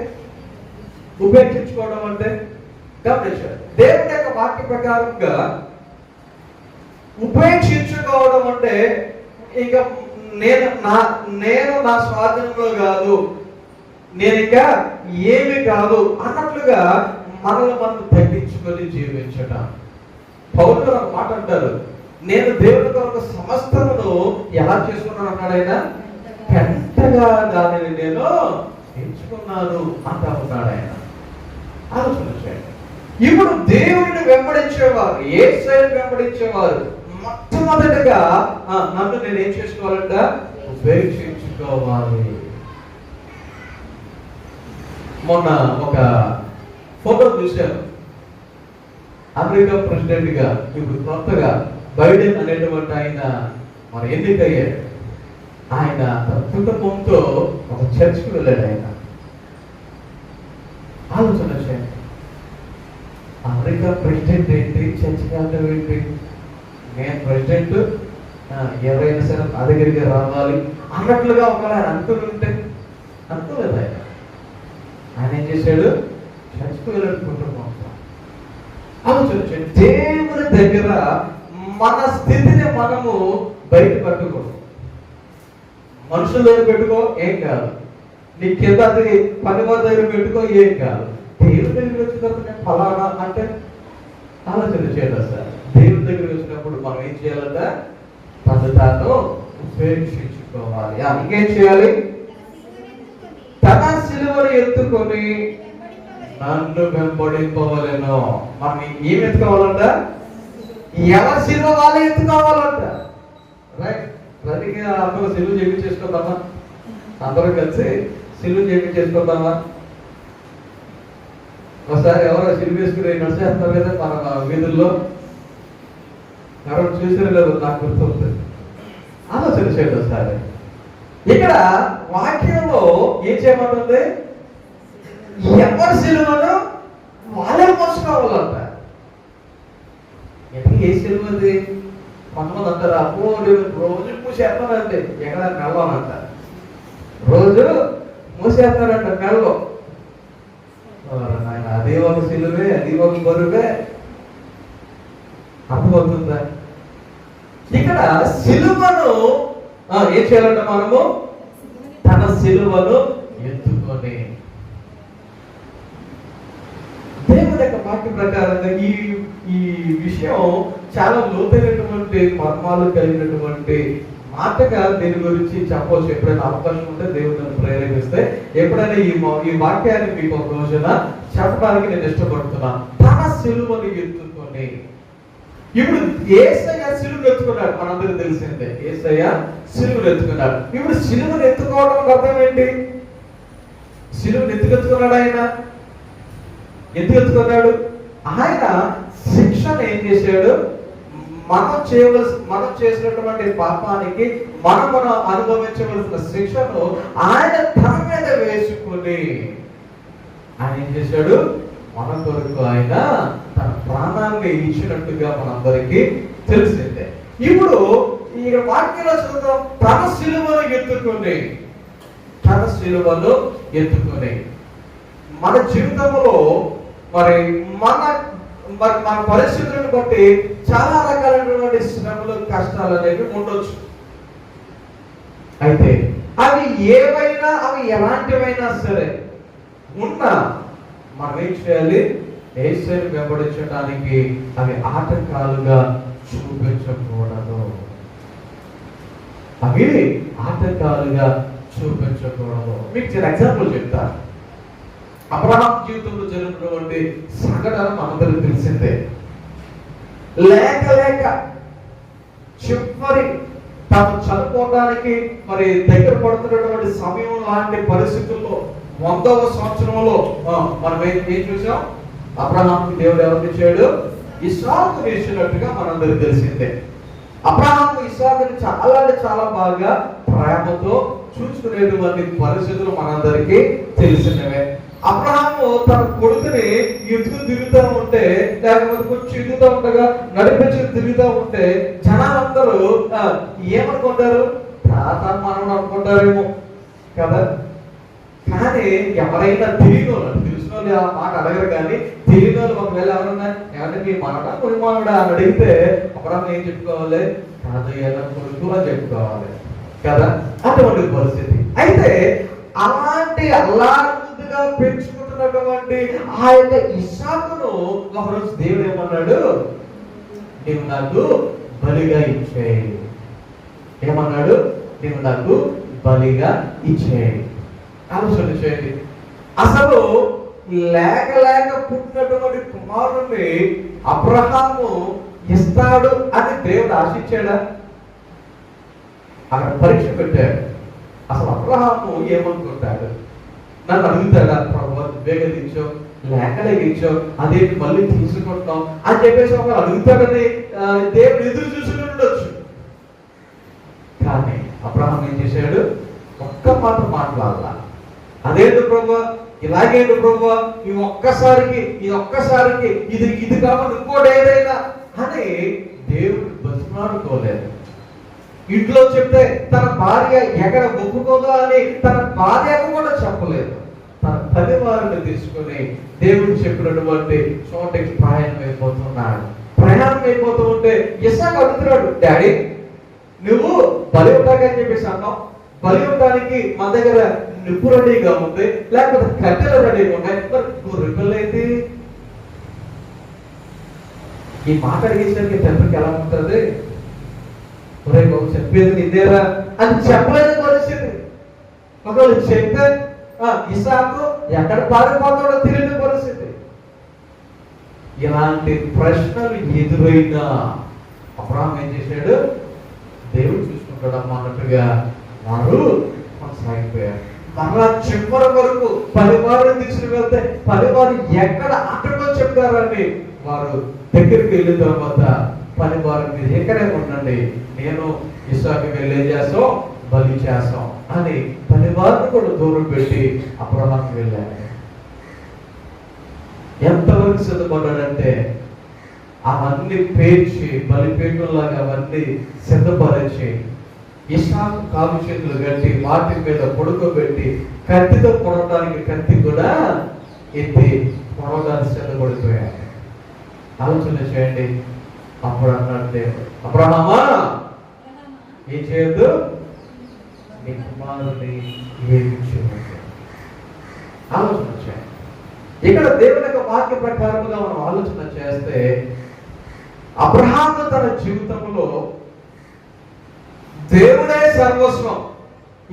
గమనించండి. దేవుని యొక్క వాక్య ప్రకారంగా ఉపేక్షించుకోవడం అంటే ఇక నేను నా స్వాధీనంలో కాదు, నేను ఇంకా ఏమి కాదు అన్నట్లుగా మనల్ని మనం తగ్గించుకొని జీవించటం. పౌలు గారు మాట అంటారు, నేను దేవుని కొరకు సమస్తమును ఎలా చేసుకున్నాను అన్నాడు ఆయన, పెంటగా దానిని నేను ఎంచుకున్నాను అంటా ఉన్నాడు ఆయన. ఆలోచన చేయండి. ఇప్పుడు దేవుడిని వెంబడించేవారు, యేసయ్యను వెంబడించేవారు మొట్టమొదటిగా నన్ను నేను ఏం చేసుకోవాలంట? ఉపేక్షించుకోవాలి. మొన్న ఒక ఫోటో చూశాను. అమెరికా ప్రెసిడెంట్ గా ఇప్పుడు కొత్తగా బైడెన్ అనేటువంటి ఆయన మన ఎన్నికయ్యాడు. ఆయన తన కుటుంబంతో ఒక చర్చ్కి వెళ్ళాడు. ఆయన ఆలోచన చేయండి. అమెరికా ప్రెసిడెంట్ ఏంటి, చర్చ్కి వెళ్ళడం ఏంటి? నేను ప్రెసిడెంట్, ఎవరైనా సరే నా దగ్గరికి రావాలి అన్నట్లుగా ఒకవేళ ఆయన అనుకుంటే అనుకోలేదు. ఆయన ఏం చేశాడు? చర్చ్కి వెళ్ళాడు కుటుంబం. ఆలోచన దేవుని దగ్గర మన స్థితిని మనము బయట పెట్టుకోము. మనుషుల దగ్గర పెట్టుకో, ఏం కాదు. నీ కింద పని వారి దగ్గర పెట్టుకో, ఏం కాదు. దేవుని దగ్గర వచ్చిన తర్వాత నేను ఫలానా అంటే ఆలోచన చేయాలి సార్. దేవుని దగ్గర వచ్చినప్పుడు మనం ఏం చేయాలంట? తను తాను ఉపేక్షించుకోవాలి. ఇంకేం చేయాలి? తన సిలువను ఎత్తుకొని నన్ను వెంబడింపవలెను. మనం ఏం ఎత్తుకోవాలంట? ఎవరి సిలువ వాళ్ళే ఎత్తుకోవాలంట. రైట్. ప్రతిగా అందరూ సిలువ చేయించేసుకుందామా? అందరూ కలిసి సిలువ చేయించేసుకుందామా? ఒకసారి ఎవరో సిలువ వేసుకుని నడిచేస్తారు కదా మన వీధుల్లో, ఎవరు చూసారు లేదు, నాకు గుర్తుంది. ఆలోచన చేయండి ఒకసారి. ఇక్కడ వాక్యంలో ఏం చేయమంటుంది? ఎవరి సిలువను వాళ్ళే మోసుకోవాలంట. ఏ సిలువది? కొంతమంది అంటారు, అబ్బో నేను రోజు మూసేస్తానంటే ఎక్కడ మెల్లనంట, రోజు మూసేస్తానంట మెల్లో. సిలువే, అది ఒక బరువే. అర్థమవుతుందా? ఇక్కడ సిలువను ఏం చేయాలంటే మనము తన సిలువను ఎత్తుకొని, దేవుని యొక్క వాక్య ప్రకారంగా ఈ విషయం చాలా లోతైనటువంటి మర్మాలు కలిగినటువంటి మాటగా దీని గురించి చెప్పవచ్చు. ఎప్పుడైనా అవకాశం ఉంటే దేవుడిని ప్రేరేపిస్తే ఎప్పుడైనా ఈ వాక్యాన్ని మీకు ఒక రోజున చెప్పడానికి నేను ఇష్టపడుతున్నాను. తన సిలువను ఎత్తుకొని, ఇప్పుడు యేసయ్య సిలువను ఎత్తుకున్నాడు, మనందరికీ తెలిసిందే. యేసయ్య సిలువను ఎత్తుకున్నాడు. ఇప్పుడు సిలువను ఎత్తుకోవడం అర్థం ఏంటి? సిలువను ఎత్తుకున్నాడు. ఆయన ఎందుకు ఎత్తుకున్నాడు? ఆయన శిక్షను ఏం చేశాడు? మనం చేసినటువంటి పాపానికి మనం అనుభవించవలసిన శిక్షను ఆయన తన మీద వేసుకుని ఆయన ఏం చేశాడు? మన కొరకు ఆయన తన ప్రాణాన్ని ఇచ్చినట్టుగా మనందరికీ తెలిసిందే. ఇప్పుడు ఈ వాక్యంలో చదువుతాం, తన సిలువను ఎత్తుకుని, తన సిలువను ఎత్తుకుని. మన జీవితంలో మరి మన పరిస్థితులను బట్టి చాలా రకాలైనటువంటి శ్రమలు, కష్టాలు అనేవి ఉండొచ్చు. అయితే అవి ఏవైనా, అవి ఎలాంటివైనా సరే ఉన్నా మనం ఏం చేయాలి? యేసుని వెంబడించడానికి అవి ఆటంకాలుగా చూపించకూడదు. అవి ఆటంకాలుగా చూపించకూడదు. మీకు చిన్న ఎగ్జాంపుల్ చెప్తా. అబ్రహాం జీవితంలో జరిగినటువంటి సంఘటన మనందరికీ తెలిసిందే. లేక చివరి తాను చనిపోవడానికి మరి దగ్గర పడుతున్నటువంటి సమయం లాంటి పరిస్థితుల్లో 100వ సంవత్సరంలో మనం ఏం చూసాం? అబ్రహాంకి దేవుడు ఎవరిని ఇచ్చాడు? ఇస్సాకుని ఇచ్చినట్టుగా మనందరికీ తెలిసిందే. అబ్రహాం ఇస్సాకుని చాలా బాగా ప్రేమతో చూసుకునేటువంటి పరిస్థితులు మనందరికీ తెలిసినవే. అబ్రహాము తన కొడుకుని ఎత్తుకుని తిరుగుతూ ఉంటే, లేకపోతే కొంచెం ఎదుగుతూ ఉండగా నడిపించి తిరుగుతూ ఉంటే జనాలందరూ ఏమనుకుంటారు? తాత మనవడు అనుకుంటారేమో కదా. కానీ ఎవరైనా తెలియని వాళ్ళు ఆ మాట అడగరు. కానీ తెలియని వాళ్ళు ఒకవేళ ఎవరన్నా ఏమంటే మీ మనవడా కొన్ని మనవడా అని అడిగితే అబ్రహాం ఏం చెప్పుకోవాలి? తాతయ్య కొడుకు అని చెప్పుకోవాలి కదా. అటువంటి పరిస్థితి. అయితే అలాంటి అల్లారుగా పెంచుకుంటున్నటువంటి ఆ యొక్క ఇస్సాకును ఒకరోజు దేవుడు ఏమన్నాడు? నీవు నాకు బలిగా ఇచ్చేయి. ఏమన్నాడు? నీవు నాకు బలిగా ఇచ్చేయి. ఆలోచన చేయండి. అసలు లేక పుట్టినటువంటి కుమారుణ్ణి అబ్రహాము ఇస్తాడు అని దేవుడు ఆశించాడా? అక్కడ పరీక్ష పెట్టాడు. అసలు అబ్రహాము ఏమనుకుంటాడు? నన్ను అడుగుతాడా? ప్రభు వేగం ఇచ్చావు, లేకలేక ఇచ్చావు, అదేంటి మళ్ళీ తీసుకుంటాం అని చెప్పేసి ఒక అడుగుతాడని దేవుడు ఎదురు చూసుకుని ఉండొచ్చు. కానీ అబ్రహాం ఏం చేశాడు? ఒక్క మాట మాట్లాడాల. అదేంటి ప్రభు, ఇలాగేంటి ప్రభు, ఈ ఒక్కసారికి ఇది కావాలి ఇంకోటి ఏదైనా అని దేవుడు బతిమాడుకోలేదు. ఇంట్లో చెప్తే తన భార్య ఎక్కడ ఒప్పుకోదో అని తన భార్యకు కూడా చెప్పలేదు. తన పనివారిని తీసుకుని దేవుడు చెప్పినటువంటి చోటకి ప్రయాణం అయిపోతూ ఉంటే ఇస్సాకు అడుగుతున్నాడు, డాడీ నువ్వు బలి ఉంటాకని చెప్పేసి అన్నావు, బలి ఉండడానికి మన దగ్గర నిప్పు రెడీగా ఉంది, లేకపోతే కట్టెలు రెడీగా ఉన్నాయి, మరి గొర్రెపిల్ల ఏంటి? ఈ మాట అడిగేసరికి తండ్రికి ఎలా ఉంటుంది? చెప్పేది నిన్నేరా అని చెప్పలేని పరిస్థితి. ఒకవేళ చెప్తే ఇస్సాకు ఎక్కడ పారిపోతాడో తెలియని పరిస్థితి. ఇలాంటి ప్రశ్నలు ఎదురైనా అబ్రహాం ఏం చేశాడు? దేవుడు చూసుకుంటాడమ్మా అన్నట్టుగా వారు కొనసాగిపోయారు. మరలా చివరి వరకు పనివారిని తీసుకుని వెళ్తే పనివారు ఎక్కడ అక్కడో చెప్తారని వారు దగ్గరికి వెళ్ళిన తర్వాత పనివారు మీరు ఎక్కడే ఉండండి, నేను ఇస్సాకు వెళ్ళి ఏం చేస్తాం? బలి చేస్తాం అని పనివారిని కూడా దూరం పెట్టి అబ్రహాంకి వెళ్ళాడు. ఎంతవరకు సిద్ధపడ్డాడంటే అవన్నీ పేర్చి బలిపీఠంలాగా అవన్నీ సిద్ధపరిచి ఇస్సాకు కాలు చేతులు కట్టి వాటి మీద పడుకోబెట్టి కత్తితో పొడవడానికి కత్తి కూడా ఎత్తి పొడవగానే చెల్లబడిపోయాయి. ఆలోచన చేయండి. అప్పుడు అన్నాడు దేవుడు, అబ్రహామా ఏం చేయొద్దు, నీ కుమారుని ఏమి చేయొద్దు. ఆలోచన చేయండి. ఇక్కడ దేవుని యొక్క వాక్య ప్రకారముగా మనం ఆలోచన చేస్తే అబ్రహాము తన జీవితంలో దేవుడే సర్వస్వం,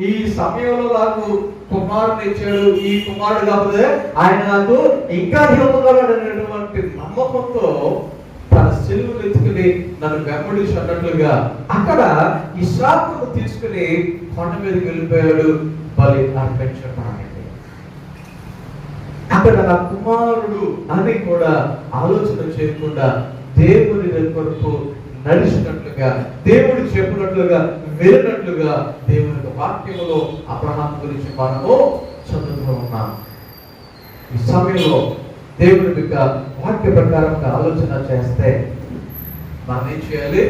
ఈ సమయంలో నాకు కుమారుని ఇచ్చాడు, ఈ కుమారుడు కాకపోతే ఆయన నాకు ఇంకా ఇవ్వగలడు అనేటువంటి నమ్మకంతో తన సిలువను ఎత్తుకుని నన్ను వెంబడించి అన్నట్లుగా అక్కడ ఇస్సాకును తీసుకుని కొండ మీదకి వెళ్ళిపోయాడు బలి అర్పించడానికి. అక్కడ నా కుమారుడు అని కూడా ఆలోచన చేయకుండా దేవుని కొరకు నడిచినట్లుగా, దేవుడు చెప్పినట్లుగా వెళ్ళినట్లుగా దేవుని వాక్యములో అబ్రహాం గురించి మనము చదువుతూ ఉన్నాం. ఈ సమయంలో దేవుని యొక్క వాక్య ప్రకారంగా ఆలోచన చేస్తే మనం ఏం చేయాలి?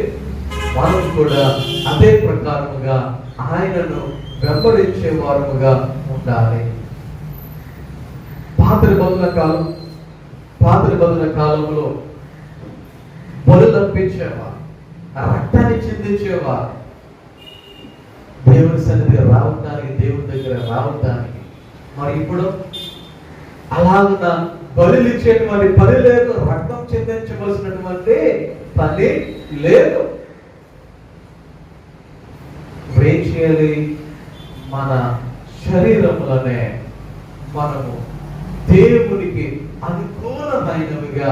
మనం కూడా అదే ప్రకారముగా ఆయనను వెంబడించే వారముగా ఉండాలి. పాత నిబంధన కాలంలో బలు తప్పించేవారు, రక్తాన్ని చిందించేవారు, దేవుని సన్నిధి రావటానికి, దేవుని దగ్గర రావటానికి. మరి ఇప్పుడు అలాగున బలులు ఇచ్చేటువంటి పని లేదు, రక్తం చెందించవలసినటువంటి పని లేదు. ఏం చేయాలి? మన శరీరములనే మనము దేవునికి అనుకూలమైనవిగా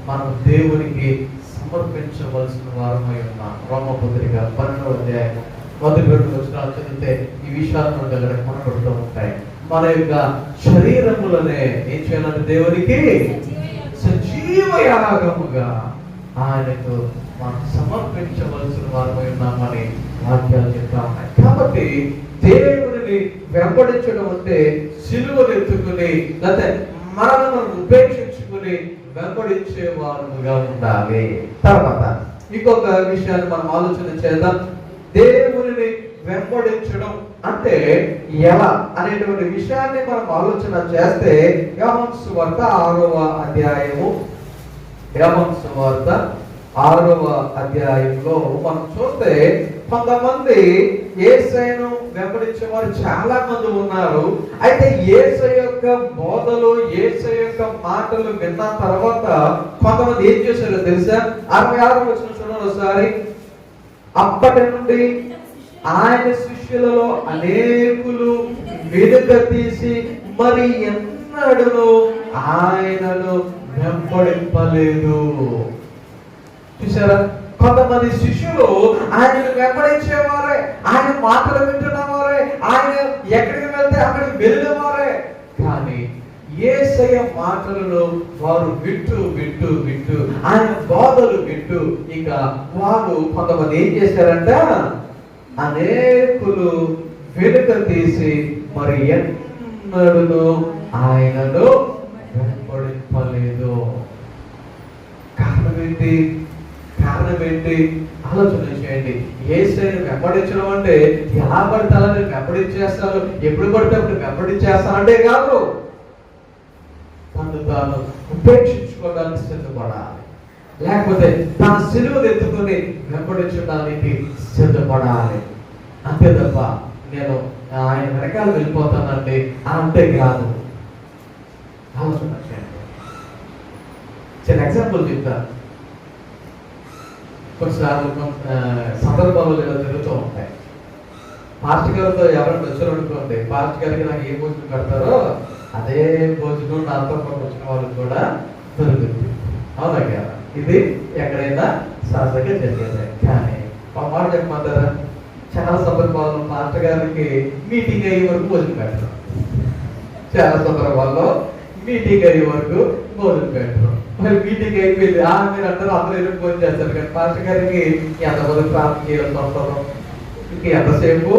మనం దేవునికి సమర్పించవలసిన వారమై ఉన్నాం. రోమపత్రిక 12వ అధ్యాయం 1-2 వచనాలు చదివితే ఈ విషయాలు మన దగ్గర కనబడుతూ ఉంటాయి. మన యొక్క శరీరములనే ఏం చేయాలంటే దేవునికి సజీవ యాగముగా ఆయనకు మనం సమర్పించవలసిన వారమై ఉన్నామని వాక్యాలు చెప్తా ఉన్నాయి. కాబట్టి దేవుడిని వెంబడించడం అంటే సిలువను ఎత్తుకుని లేకపోతే మనల్ని ఉపేక్షించుకుని వెంబడించే వారుగా ఉండాలి. తర్వాత ఇంకొక విషయాన్ని మనం ఆలోచన చేద్దాం. దేవుని వెంబడించడం అంటే ఎలా అనేటువంటి విషయాన్ని మనం ఆలోచన చేస్తే యోహాను సువార్త 6వ అధ్యాయము 6వ అధ్యాయంలో మనం చూస్తే కొంతమంది యేసయ్యను వెంబడించే వారు చాలా మంది ఉన్నారు. అయితే యేసయ్య యొక్క బోధలు, యేసయ్య యొక్క మాటలు విన్న తర్వాత కొంతమంది ఏం చేశారో తెలుసా? 66వ వచనం చూడండి ఒకసారి. అప్పటి నుండి ఆయన శిష్యులలో అనేకులు వెనుక తీసి మరి ఎన్నడూ ఆయనను వెంబడింపలేదు. చూసారా? కొంతమంది శిష్యులు ఆయనను వెంబడించేవారే, ఆయన మాటలు వింటున్నవారే, ఆయన ఎక్కడికి వెళ్తే అక్కడికి వెళ్ళినవారే. కానీ యేసయ్య మాటలను వారు వింటూ ఆయన బోధలు వింటూ ఇక వారు కొంతమంది ఏం చేశారంట? అనేకులు వెనుక తీసి మరి ఎన్నడూ ఆయనను వెంబడింపలేదు. కారణం ఏంటి? ఆలోచన చేయండి. యేసయ్యను వెంబడించడం అంటే ఎలా పడితే అలా వెంబడించేస్తారు, ఎప్పుడు పడితే అప్పుడు వెంబడించేస్తానంటే కాదు, తను తాను ఉపేక్షించుకోవడానికి సిద్ధపడాలి. లేకపోతే తన సిలువను ఎత్తుకొని వెంబడించడానికి సిద్ధపడాలి. అంతే తప్ప నేను ఆయన వెనకాల వెళ్ళిపోతానండి అంటే కాదు. ఆలోచన చేయండి. చిన్న ఎగ్జాంపుల్ చెప్తాను. కొన్నిసార్లు సందర్భాలు ఇలా జరుగుతూ ఉంటాయి. పాస్టర్ గారితో ఎవరైనా వచ్చారు అనుకోండి, పాస్టర్ గారికి నాకు ఏ భోజనం పెడతారో అదే భోజనం నాతో పాటు వచ్చిన వాళ్ళకి కూడా దొరుకుతుంది. అవునా కదా? ఇది ఎక్కడైనా సహజంగా జరిగేది. కానీ ఒక మాట చెప్పమంటారా? చాలా సందర్భాల్లో పాస్టర్ గారికి మీటింగ్ అయ్యే వరకు భోజనం పెట్టరు. చాలా సందర్భాల్లో మీటింగ్ అయ్యే వరకు భోజనం పెట్టరు. మరి మీటింగ్ అయిపోయింది మీరు అంటారు అందరూ ఎదురు భోజనం చేస్తారు. కానీ పాస్టర్ గారికి ఎంతమంది ప్రార్థన చేయాల్సి వస్తుందో, ఇంక ఎంతసేపు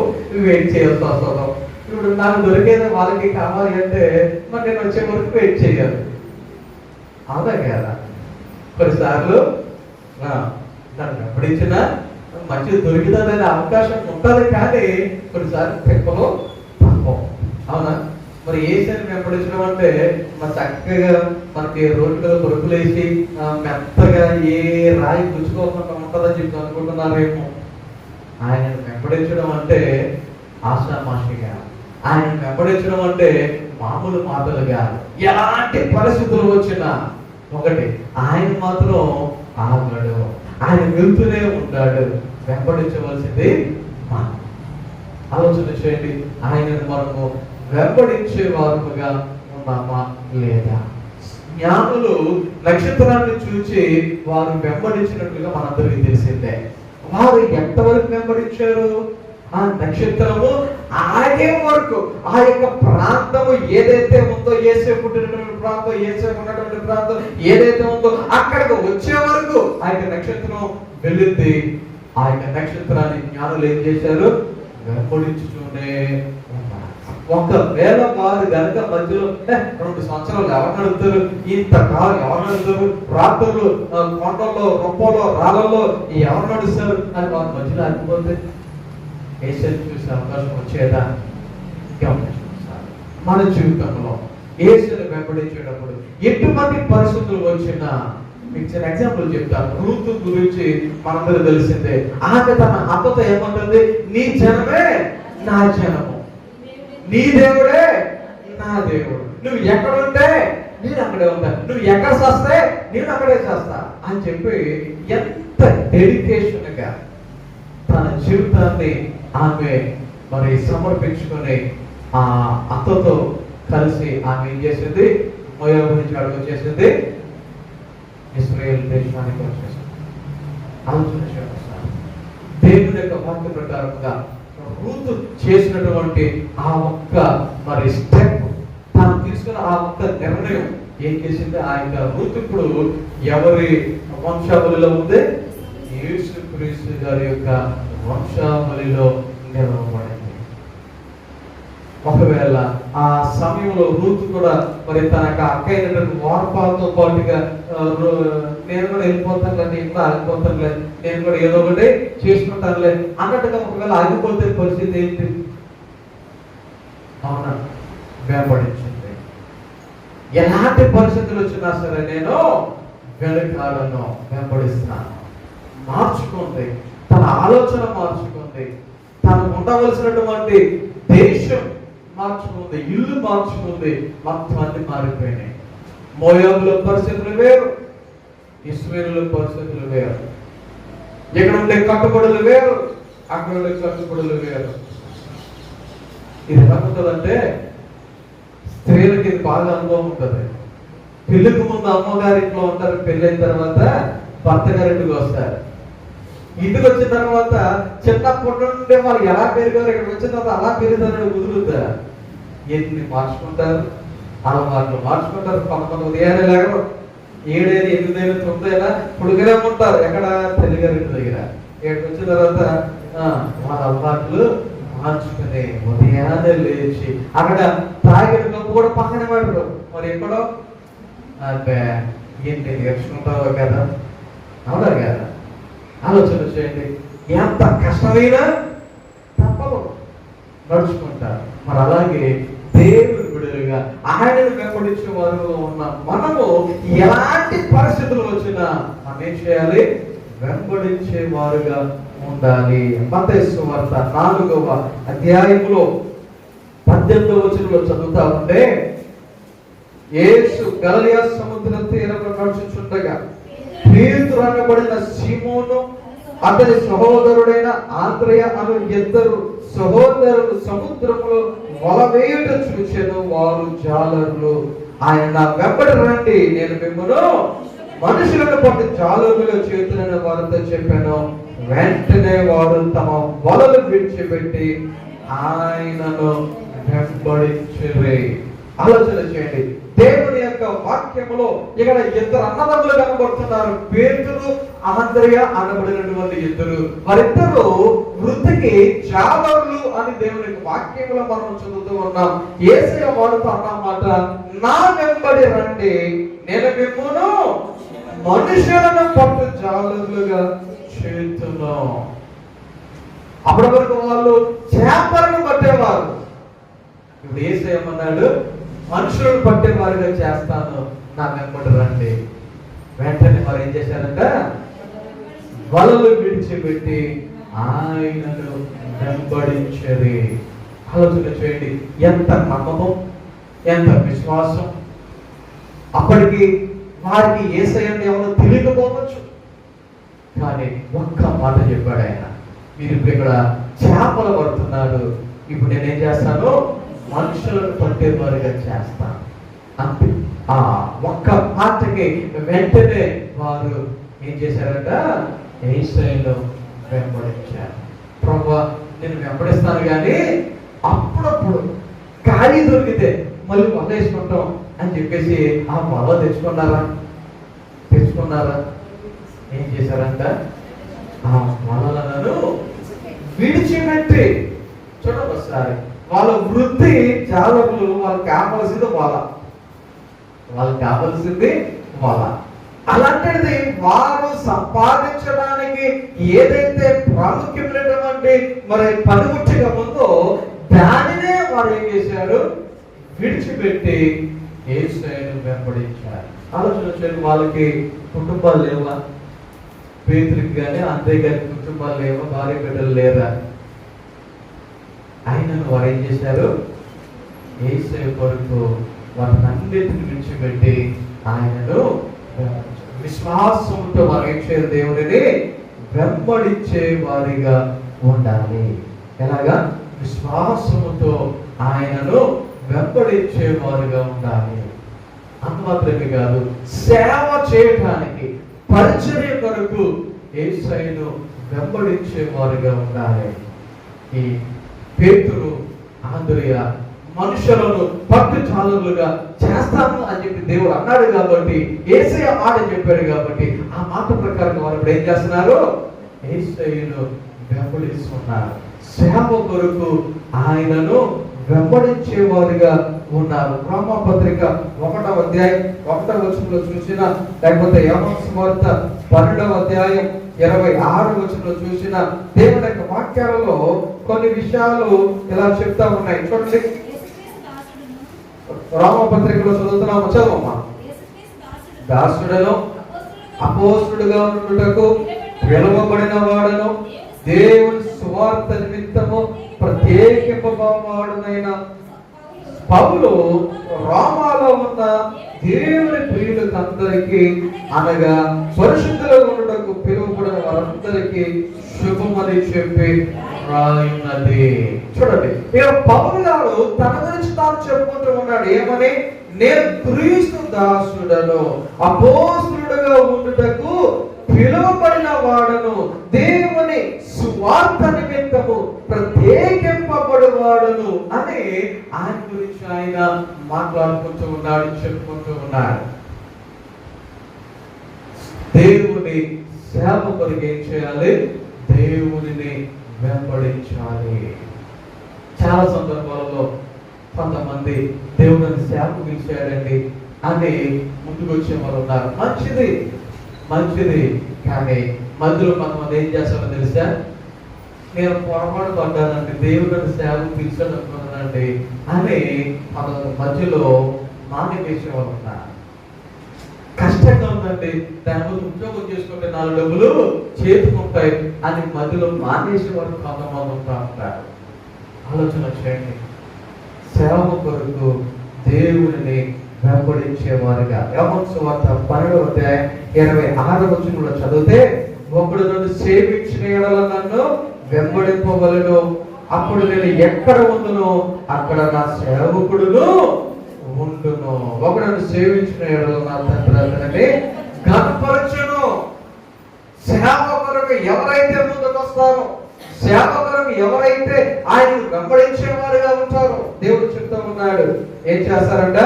వెయిట్ చేయాల్సి వస్తుందో. ఇప్పుడు నాకు దొరికేది వాళ్ళకి కావాలి అంటే మరి నేను వచ్చే వరకు వెయిట్ చేయాలి. అవునా కదా? కొన్నిసార్లు నన్ను వెంబడించిన మంచిగా దొరికిందనే అవకాశం ఉంటుంది. కానీ కొన్నిసార్లు పెక్కలు తక్కువ. అవునా? మరి యేసుని వెంబడించడం అంటే మరి చక్కగా మనకి రోడ్డు మీద పరుపులేసి మెత్తగా ఏ రాయి గుచ్చుకోకుండా ఉంటుందని చెప్పి అనుకుంటున్నారేమో. ఆయనను వెంబడించడం అంటే ఆషామాషిగా, ఆయన వెంబడించడం అంటే మామూలు మాటలుగా, ఎలాంటి పరిస్థితులు వచ్చినా ఒకటి ఆయన మాత్రం ఆగడు, ఆయన వెళ్తూనే ఉంటాడు. వెంబడించవలసింది మనం. ఆలోచన చేయండి, ఆయనను మనము వెంబడించే వారుగా ఉన్నామా లేదా? జ్ఞానులు నక్షత్రాన్ని చూచి వారు వెంబడించినట్లుగా మనందరికీ తెలిసిందే. వారు ఎంతవరకు వెంబడించారు? ఆ నక్షత్రము ఆగే వరకు, ఆ యొక్క ప్రాంతము ఏదైతే ఉందో, యేసు పుట్టినటువంటి ప్రాంతం, యేసు ఉన్నటువంటి ప్రాంతం ఏదైతే ఉందో అక్కడికి వచ్చే వరకు ఆ యొక్క నక్షత్రం వెళ్ళింది. ఆ యొక్క నక్షత్రాన్ని జ్ఞానులు ఏం చేశారు? వెంబడించుతూనే ఉన్నారు. ఒకవేళ వారు గనక మధ్యలో 2 సంవత్సరాలు ఎవరు నడుపుతారు, ఇంతకాలం ఎవరు నడుపుతారు, రాత్రులు కొండల్లో రొప్పలో రాళ్ళలో ఎవరు నడుస్తారు అని వారి మధ్యలో ఆగిపోతే యేసుని చూసే అవకాశం వచ్చేదా? గమనించాలి. మన జీవితంలో యేసుని వెంబడించేటప్పుడు ఎటువంటి పరిస్థితులు వచ్చినా, మీకు చిన్న ఎగ్జాంపుల్ చెప్తాను. రూతు గురించి మనందరూ తెలిసిందే. ఆమె తన అత్తతో ఏమంటుంది? నీ జనమే నా జనము, నీ దేవుడే నా దేవుడు. నువ్వు ఎక్కడ ఉంటే నేను అక్కడే ఉంటా, నువ్వు ఎక్కడ చేస్తే నేను అక్కడే చేస్తా అని చెప్పి ఎంత డెడికేషన్ గా తన జీవితాన్ని ఆమె మరి సమర్పించుకొని ఆ అత్తతో కలిసి ఆమె ఏం చేసింది? మోయాబు నుంచి అడుగు వచ్చేసింది, ఇశ్రాయేలు దేశానికి వచ్చేసింది. ఆలోచన చేస్తారు. దేవుని యొక్క వాక్య ప్రకారంగా రూతు చేసినటువంటి ఆ ఒక్క మరి స్టెప్, తాను తీసుకున్న ఆ ఒక్క నిర్ణయం ఏం చేసింది? ఆ యొక్క రూతు ఇప్పుడు ఎవరి వంశావళిలో ఉంది? యేసుక్రీస్తు గారి యొక్క వంశావళిలో నిలవబడింది. ఒకవేళ ఆ సమయంలో రూతు కూడా మరి తన అక్క అయినటువంటి వార్పాలతో పాటుగా నేను కూడా వెళ్ళిపోతానులే, నేను కూడా ఆగిపోతానులే, నేను కూడా ఏదో ఒకటి చేసుకుంటానులే అన్నట్టుగా ఒకవేళ ఆగిపోతే పరిస్థితి ఏంటి? అవునా? వెంబడించింది. ఎలాంటి పరిస్థితులు వచ్చినా సరే నేను వెనకాలను, వెంబడిస్తున్నాను. మార్చుకుంది, తన ఆలోచన మార్చుకుంది, తను ఉండవలసినటువంటి దేశం మార్చుకుంది, ఇల్లు మార్చుకుంది, మొత్తం అన్ని మారిపోయినాయి. మోయాబుల పరిస్థితులు వేరు, ఇశ్రాయేలు పరిస్థితులు వేరు. ఇక్కడ ఉండే కట్టుబడులు వేరు, అక్కడ ఉండే కట్టుబడులు వేరు. ఇది ఎలా ఉంటుందంటే, స్త్రీలకి ఇది బాగా అనుభవం ఉంటుంది. పెళ్లికి ముందు అమ్మగారింట్లో ఉంటారు, పెళ్ళైన తర్వాత భర్త గారింటికి వస్తారు. ఇంటికి వచ్చిన తర్వాత చిన్నప్పటి నుండి వాళ్ళు ఎలా పెరిగారు, ఇక్కడికి వచ్చిన తర్వాత అలా పెరుగుతారని కుదురుతా. ఎన్ని మార్చుకుంటారు, అలవాట్లు మార్చుకుంటారు. కొంతమంది ఉదయాన్నే లేక 7, 8, 9 పుడుకునే ఉంటారు. ఎక్కడ? తల్లిగారింటి దగ్గర. ఇక్కడికి వచ్చిన తర్వాత వాళ్ళ అలవాట్లు మార్చుకుని ఉదయాన్నే లేచి అక్కడ తాగిన కప్పు కూడా పక్కన పెట్టరు. మరి ఎక్కడో ఎన్ని నేర్చుకుంటారో కదా. అవునా కదా? ఆలోచన చేయండి. ఎంత కష్టమైనా తప్పదు, నడుచుకుంటారు. మరి అలాగే దేవుని బిడ్డలుగా ఆయనను వెంబడించే వారిలో ఉన్న మనము ఎలాంటి పరిస్థితులు వచ్చినా మనం ఏం చేయాలి? వెంబడించే వారుగా ఉండాలి. మత్తయి సువార్త 4వ అధ్యాయంలో 18వ వచనంలో చదువుతా ఉంటే, యేసు గలిలయ సముద్ర తీరంలో నడుచుచుండగా పేతురు అనబడిన సీమోను అతని సహోదరుడైన ఆంద్రెయ అను 2 సహోదరులు సముద్రంలో వల వేయుట చూచెను. వారు జాలరులు. ఆయన నా వెంబడి రండి, నేను మిమ్మల్ని మనుషులను పట్టి జాలరులుగా చేతులను వారితో చెప్పాను. వెంటనే వారు తమ వలలు విడిచిపెట్టి ఆయనను వెంబడించిరి. ఆలోచన చేయండి. దేవుని యొక్క వాక్యములో ఇక్కడ 2 అన్నదమ్ములు కనబడుతున్నారు. పేతురు, ఆంద్రెయ అనబడినటువంటి 2. వారిద్దరూ వృత్తికి జాలరులు అని దేవుని యొక్క వాక్యములో మనం చదువుతూ ఉన్నాం. యేసయ్య వాడుతూ అన్నమాట, నా వెంబడి రండి, నేను మిమ్మును మనుషులను పట్టు జాలరులుగా చేతును. అప్పటి వరకు వాళ్ళు చేపలను పట్టేవారు. ఇప్పుడు యేసయ్య ఏమన్నాడు? మనుషులను పట్టే వారిగా చేస్తాను, నా వెంబడి రండి. వెంటనే వారు ఏం చేశారంట? వలలు విడిచిపెట్టి ఆయనను వెంబడించేది. ఆలోచన చేయండి, ఎంత నమ్మకం, ఎంత విశ్వాసం. అప్పటికి వారికి యేసయ్యను ఎవరో తెలియకపోవచ్చు, కానీ ఒక్క మాట చెప్పాడు ఆయన, మీరు ఇప్పుడు ఇక్కడ చేపలు పడుతున్నారు, ఇప్పుడు నేనేం చేస్తాను? మనుషులను పట్టేవారుగా చేస్తాను అంతే. ఆ ఒక్క మాటకి వెంటనే వారు ఏం చేశారంట? యేసయ్యను వెంబడించారు. ప్రభువా, నేను వెంబడిస్తాను, కానీ అప్పుడప్పుడు ఖాళీ దొరికితే మళ్ళీ వల వేసుకుంటాం అని చెప్పేసి ఆ వల తెచ్చుకున్నారా? ఏం చేశారంట? ఆ వలలను విడిచిపెట్టి, చూడండి ఒకసారి, వాళ్ళ వృత్తి జాలకులు, వాళ్ళకి కావలసింది వల. అలాంటిది వారు సంపాదించడానికి ఏదైతే ప్రాముఖ్యమైనటువంటి మరి పనిముట్టుగా ఉందో దానినే వారు ఏం చేశారు? విడిచిపెట్టి యేసయ్యను వెంబడించారు. ఆలోచన చేయండి, వాళ్ళకి కుటుంబాలు లేవా? పేతురికి కానీ అంతే గారి కుటుంబాలు లేవా? భార్య బిడ్డలు లేరా? ఆయనను వారు ఏం చేశారు? యేసయ్య కొరకు వాటినన్నిటిని విడిచిపెట్టి ఆయనను విశ్వాసంతో వారు ఏం చేయాలి? దేవుడిని వెంబడించే వారిగా ఉండాలి. ఎలాగా? విశ్వాసముతో ఆయనను వెంబడించే వారుగా ఉండాలి. అంత మాత్రమే కాదు, సేవ చేయడానికి, పరిచర్య కొరకు యేసయ్యను వెంబడించే వారుగా ఉండాలి. ఈ పేతురు, ఆంద్రియ మనుషులను పట్టుచాలులుగా చేస్తాను అని చెప్పి దేవుడు అన్నాడు కాబట్టి, యేసయ్య మాట చెప్పాడు కాబట్టి, ఆ మాట ప్రకారం వారు ఇప్పుడు ఏం చేస్తున్నారు? యేసయ్యను వెంబడిస్తున్నారు. సేవ కొరకు ఆయనను వెంబడించేవారుగా ఉన్నారు. రోమాపత్రిక 1వ అధ్యాయం 1వ వచనంలో చూసినా, లేకపోతే యోహాను సువార్త 12వ అధ్యాయం 26వ వచనంలో చూసినా, దేవుని యొక్క వాక్యాలలో కొన్ని విషయాలు ఇలా చెప్తా ఉన్నాయి. చూడండి, రోమాపత్రికలో చదువుతున్నాము. దాసుడను అపోస్తుడుగా ఉండుటకు పిలువబడిన వాడను, దేవుని సువార్త నిమిత్తము ప్రత్యేకింపబడిన పౌలు రోమాలో ఉన్న దేవుని ప్రియులకందరికీ, అనగా పరిశుద్ధులుగా ఉండుటకు పిలువబడిన వారందరికీ శుభమని చెప్పి రాయున్నది. చూడండి, పౌలు గారు తన గురించి తాను చెప్పుకుంటూ ఉన్నాడు. ఏమని? నేను క్రీస్తు దాసుడను, అపోస్తులుడుగా ఉండుటకు పిలువబడిన వాడను, దేవుని సువార్త నిమిత్తము ప్రత్యేకింపబడి వాడను అని ఆయన గురించి ఆయన మాట్లాడుకుంటూ ఉన్నాడు, చెప్పుకుంటూ ఉన్నాడు. దేవుని సేవ కొరకు ఏం చేయాలి? దేవునిని వెంబడించాలి. చాలా సందర్భాలలో కొంతమంది దేవుని సేవకు పిలిచాడండి అని ముందుకు వచ్చేవారు ఉన్నారు. మంచిది, కానీ మధ్యలో కొంతమంది ఏం చేస్తారో తెలుసా? నేను పొరపాటు పడ్డానండి, దేవుని సేవకు పిలిచాడు అనుకున్నానండి అని మధ్యలో మానేసేవారు ఉన్నారు. కష్టంగా ఉందండి, దాని ముందు ఉద్యోగం చేసుకుంటే 4 డబ్బులు చేతుకుంటాయి అని మధ్యలో మానేసేవారు కొంతమంది ఉంటా ఉంటారు. ఆలోచన చేయండి, సేవ కొరకు దేవుని వెంబడించేవారుగా. యోహాను సువార్త 12వ అధ్యాయం 26వ వచనంలో చదివితే, ఒకడు నన్ను సేవించిన యెడల నన్ను వెంబడింపవలెను, అప్పుడు నేను ఎక్కడ ఉండునో అక్కడ నా సేవకుడును ఉండును. ఒకడు నన్ను సేవించిన యెడల నా తండ్రి అతనిని ఘనపరచును. సేవ కొరకు ఎవరైతే ముందుకు వస్తారో, సేవ కొరకు ఎవరైతే ఆయన వెంబడించేవారుగా ఉంటారో, దేవుడు చెప్తా ఉన్నాడు, ఏం చేస్తారంట?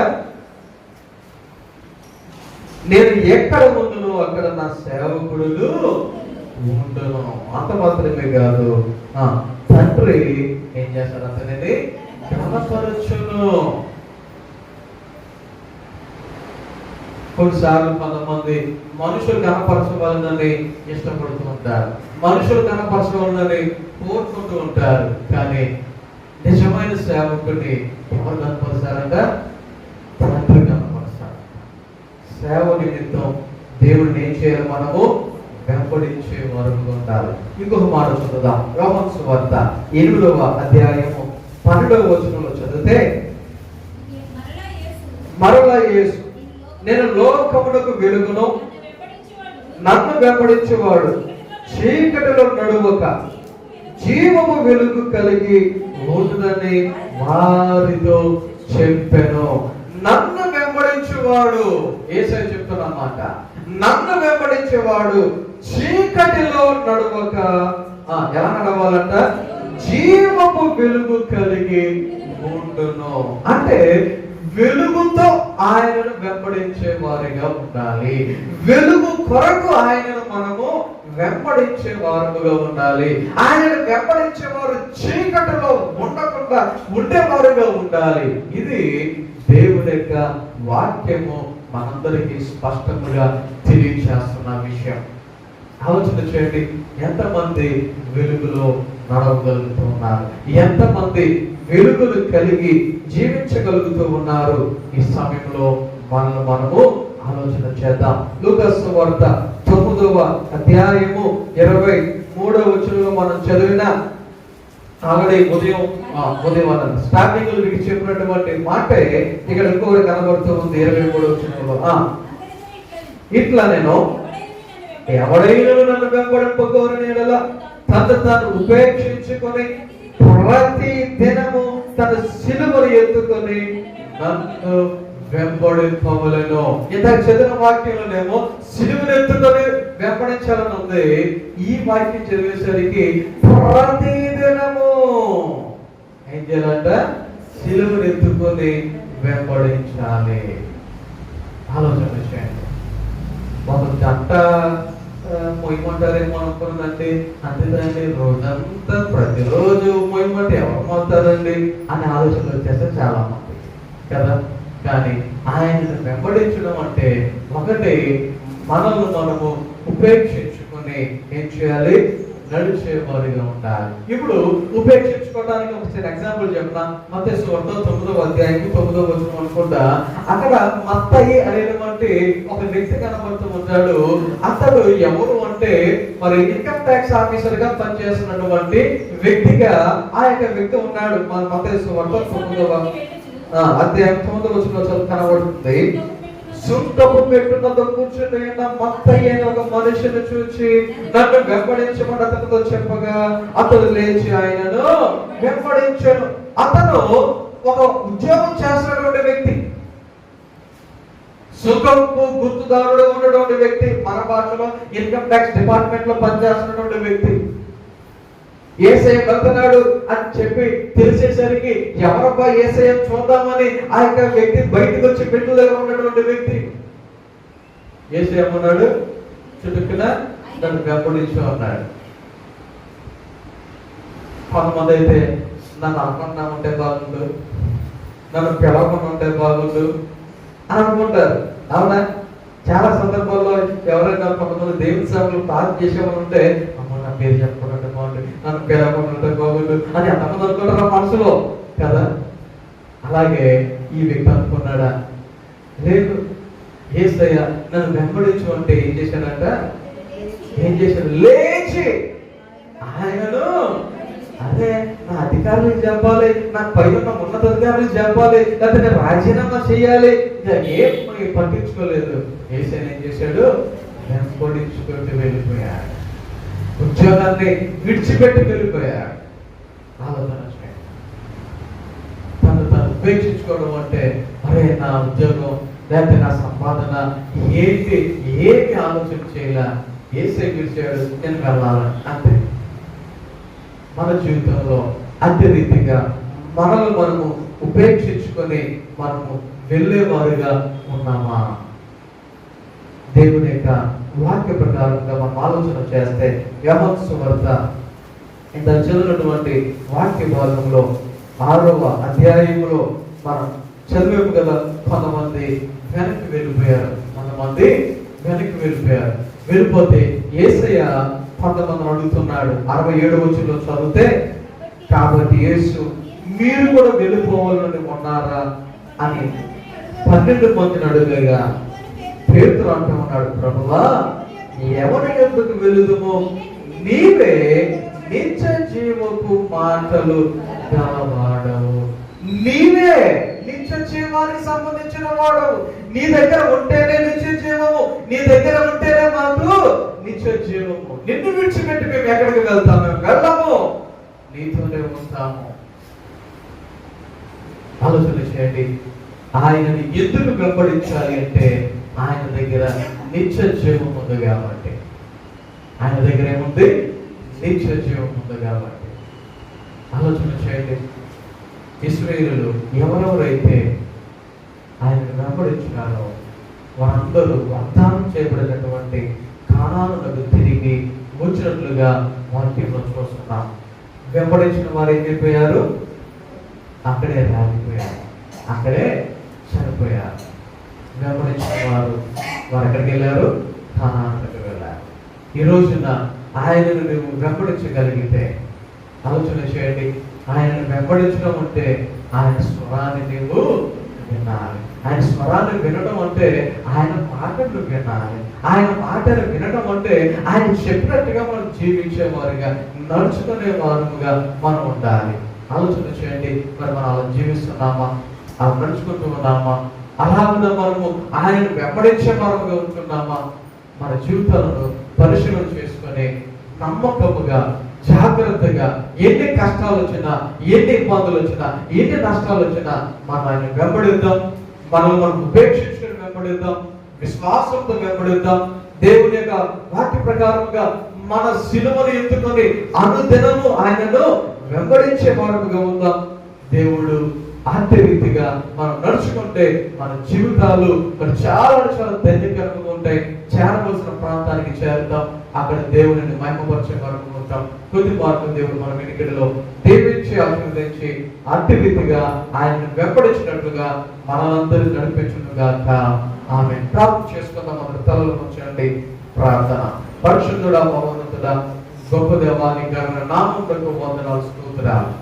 నేను ఎక్కడ ఉండును అక్కడ నా సేవకుడులు ఉండును. అంత మాత్రమే కాదు, తండ్రి ఏం చేస్తాడు? అతనిని ఘనపరచును. కొన్నిసార్లు కొంతమంది మనుషులు ఘనపరచవాలని ఇష్టపడుతూ ఉంటారు, మనుషులు ఘనపరచవాలని కోరుకుంటూ ఉంటారు. కానీ నిజమైన సేవకుడిని ఎవరు కనపరుస్తారంట? తండ్రి కనపరుస్తాడు. సేవ నిమిత్తం దేవుడిని ఏం చేయాలి? మనము వెంబడించే వరకు ఉండాలి. ఇంకొక మాట చదువుదాం. యోహాను సువార్త 8వ అధ్యాయము 12వ వచనంలో చదివితే, మరలా యేసు, నేను లోకమునకు వెలుగును, నన్ను వెంబడించేవాడు చీకటిలో నడువక జీవము వెలుగు కలిగి ఉంటుందని వారితో చెప్పెను. నన్ను వెంబడించేవాడు, యేసయ్య చెప్తున్నమాట, నన్ను వెంబడించేవాడు చీకటిలో నడువక ఎలా నడవాలంట? జీవము వెలుగు కలిగి ఉండును. అంటే వెలుగుతో ఆయనను వెంబడించే వారిగా ఉండాలి. వెలుగు కొరకు ఆయనను మనము వెంబడించే వారుగా ఉండాలి. ఆయనను వెంబడించే వారు చీకటిలో ఉండకుండా ఉండేవారుగా ఉండాలి. ఇది దేవుని యొక్క వాక్యము మనందరికీ స్పష్టంగా తెలియజేస్తున్న విషయం. ఆలోచన చేయండి, ఎంతమంది వెలుగులో నడవగలుగుతూ ఉన్నారు? ఎంతమంది వెలుగులు కలిగి జీవించగలుగుతూ ఉన్నారు? ఈ సమయంలో మనము ఆలోచన చేద్దాం. లూకాసు సువార్త 9వ అధ్యాయము 23వ వచనంలో మనం చదివిన ఆల్రెడీ ఉదయం స్టార్టింగ్ లో మీకు చెప్పినటువంటి మాటే ఇక్కడ ఇంకొకటి కనబడుతూ ఉంది. 23వ వచనంలో ఇట్లా, నేను ఎవడైనా నన్ను వెంబడింపగోరని యెడల తను తాను ఉపేక్షించుకొని ప్రతి దినము తన సిలువను ఎత్తుకొని నన్ను వెంబడింపవలెను. ఇంతకు చదివిన వాక్యంలోనేమో సిలువను ఎత్తుకొని వెంబడించాలని ఉంది. ఈ వాక్యం చదివేసరికి ప్రతి దినము ఏం చేయాలంట? సిలువను ఎత్తుకొని వెంబడించాలి. ఆలోచన చేయండి. ఒక గంట మొయ్యమంటారేమో అనుకున్నదండి, అంతేదండి రోజంతా ప్రతిరోజు మొయ్యమంటే ఎవరు మోస్తారండి అనే ఆలోచనలు వచ్చేస్తే చాలా మంది కదా. కానీ ఆయనను వెంబడించడం అంటే ఒకటి, మనల్ని మనము ఉపేక్షించుకుని ఏం చేయాలి? నడిచేవారిగా ఉండాలి. ఇప్పుడు ఉపేక్షించుకోవడానికి ఒకసారి ఎగ్జాంపుల్ చెప్తా. మత్తయి సువార్త 9వ అధ్యాయం 9వ వచనం అనుకుంటా. అక్కడ మత్తయి అనేటువంటి ఒక వ్యక్తి కనబడుతూ ఉంటాడు. అతడు ఎవరు అంటే మరి ఇన్కమ్ ట్యాక్స్ ఆఫీసర్ గా పనిచేస్తున్నటువంటి వ్యక్తిగా ఆ యొక్క వ్యక్తి ఉన్నాడు. మన మత్తయి సువార్త 9వ అధ్యాయం 9వ వచనంలో కనబడుతుంది. సుంకపు పెట్టున్న కూర్చుని మత్తయి అనే ఒక మనుషుని చూచి నన్ను వెంబడించమని అతనితో చెప్పగా అతడు లేచి ఆయనను వెంబడించాను. అతను ఒక ఉద్యోగం చేస్తున్నటువంటి వ్యక్తి, సుంకపు గుర్తుదారుడు ఉన్నటువంటి వ్యక్తి, మన భాషలో ఇన్కమ్ ట్యాక్స్ డిపార్ట్మెంట్ లో పనిచేస్తున్నటువంటి వ్యక్తి. యేసయ్య వెళ్తున్నాడు అని చెప్పి తెలిసేసరికి ఎవరబ్బా యేసయ్య చూద్దామని ఆ యొక్క వ్యక్తి బయటకు వచ్చి పెట్టు దగ్గర ఉన్నటువంటి వ్యక్తి యేసయ్య ఉన్నాడు, చుట్టుకున్న నన్ను వెంబడించు అన్నాడు. కొంతమంది అయితే నన్ను అనుకున్నా ఉంటే బాగుండు, నన్ను పిలవకుండా ఉంటే బాగుండు అని అనుకుంటారు. అవునా? చాలా సందర్భాల్లో ఎవరైనా కొంతమంది దేవుని సేవలు ప్రార్థన చేసేవాళ్ళు ఉంటే, అమ్మ నా పేరు చెప్పుకున్నట్టు బాగుండు, నన్ను పిలవకుండా బాగుండు అని అంతమంది అనుకుంటారు మనసులో కదా. అలాగే ఈ వ్యక్తి అనుకున్నాడా? లేదు, యేసయ్య నన్ను వెంబడించు అంటే ఏం చేశాడంట? లేచి ఆయనను, అదే నా అధికారులకు చెప్పాలి, నా పైన ఉన్నతాధికారులకు చెప్పాలి, లేకపోతే నేను రాజీనామా చేయాలి, ఏం పట్టించుకోలేదు. యేసయ్య ఏం చేశాడు? వెంబడించుకుంటూ వెళ్ళిపోయాడు. ఉద్యోగాన్ని విడిచిపెట్టి వెళ్ళిపోయాడు. ఆలోచన చేయండి. తను ఉపేక్షించుకోవడం అంటే, అరే నా ఉద్యోగం లేకపోతే నా సంపాదన ఏమి ఆలోచన చేయాల, యేసయ్య పిలిచాడు, నేను వెళ్ళాలని అంతే. మన జీవితంలో అదే రీతిగా మనల్ని మనము ఉపేక్షించుకొని మనము వెళ్ళేవారుగా ఉన్నామా? దేవుని యొక్క వాక్య ప్రకారంగా మనం ఆలోచన చేస్తే యోహాను సువార్త ఇంత చదివినటువంటి వాక్య భాగంలో 6వ అధ్యాయంలో మనం చదివేపు కదా, కొంతమంది వెనక్కి వెళ్ళిపోయారు. వెళ్ళిపోతే యేసయ్య కొంతమందిని అడుగుతున్నాడు. 67వ వచనంలో చదివితే, కాబట్టి యేసు మీరు కూడా వెళ్ళిపోవాలని ఉన్నారా అని 12 మందిని అడుగగా పేతురు అంటూ ఉన్నాడు, ప్రభువా ఎవరి ఎందుకు వెళుదుమో, నీవే నిత్య జీవపు మాటలు గలవాడవు. నీవే నిత్య జీవానికి సంబంధించిన వాడవు. నీ దగ్గర ఉంటేనే నిత్య జీవము, నీ దగ్గర ఉంటేనే మాకు నిత్య జీవము. నిన్ను విడిచిపెట్టి మేము ఎక్కడికి వెళ్తాము? మేము వెళ్ళాము, నీతోనే ఉంటాము. ఆలోచన చేయండి. ఆయనని ఎందుకు వెంబడించాలి అంటే ఆయన దగ్గర నిత్య జీవం ఉంది కాబట్టి. ఆయన దగ్గర ఏముంది? నిత్య జీవం ఉంది కాబట్టి. ఆలోచన చేయండి. ఇశ్రాయేలులు ఎవరెవరైతే ఆయనను వెంబడించారో వారందరూ వాగ్దానం చేయబడినటువంటి కానానునకు తిరిగి వచ్చినట్లుగా వాక్యంలో చూస్తున్నాం. వెంబడించిన వారు ఏం అయిపోయారు? అక్కడే రాలిపోయారు, అక్కడే చనిపోయారు. వెంబడించిన వారు ఎక్కడికి వెళ్ళారు? కానానుకు వెళ్ళారు. ఈ రోజున ఆయనను నువ్వు వెంబడించగలిగితే ఆలోచన చేయండి. ఆయనను వెంబడించడం అంటే ఆయన స్వరాన్ని నీవు వినాలి. ఆయన స్వరాన్ని వినడం అంటే ఆయన మాటలు వినాలి. ఆయన మాటలు వినడం అంటే ఆయన చెప్పినట్టుగా మనం జీవించేవారుగా, నడుచుకునే వారుగా మనం ఉండాలి. ఆలోచన చేయండి. మరి మనం అలా జీవిస్తున్నామా? అలా నడుచుకుంటూ ఉన్నామా? అలాగే మనము ఆయనను వెంబడించే వారుగా ఉంటున్నామా? మన జీవితాలను పరిశీలన చేసుకొని నమ్మకముగా, జాగ్రత్తగా ఎన్ని కష్టాలు వచ్చినా, ఎన్ని ఇబ్బందులు వచ్చినా, ఎన్ని నష్టాలు వచ్చినా మనం ఆయన వెంబడిద్దాం. మనం ఉపేక్షించుకుని వెంబడిద్దాం, విశ్వాసంతో వెంబడిద్దాం. దేవుని యొక్క వాక్య ప్రకారంగా మన సిలువను ఎత్తుకొని అనుదినము ఆయనను వెంబడించే వారముగా ఉందాం. దేవుడు ఆత్మ రీతిగా మనం నడుచుకుంటే మన జీవితాలు మరి చాలా చాలా ధన్యకరంగా ఉంటాయి. చేరవలసిన ప్రాంతానికి చేరుతాం. అక్కడ దేవుని మహిమపరిచే వరకు ఉంటాం. కొద్ది మార్గం దేవుడు మన వెనుకలో దీవించి ఆశీర్వదించి అట్టి రీతిగా ఆయనను వెంబడించినట్లుగా మనందరూ నడిపించుగాక. ఆమె ప్రార్థన చేసుకుందాం. మన తలలు ఉంచండి. ప్రార్థన. పరిశుద్ధుడా, మహోన్నతుడా, గొప్ప దేవానికి నామమునకు వందనాలు, స్తోత్రాలు.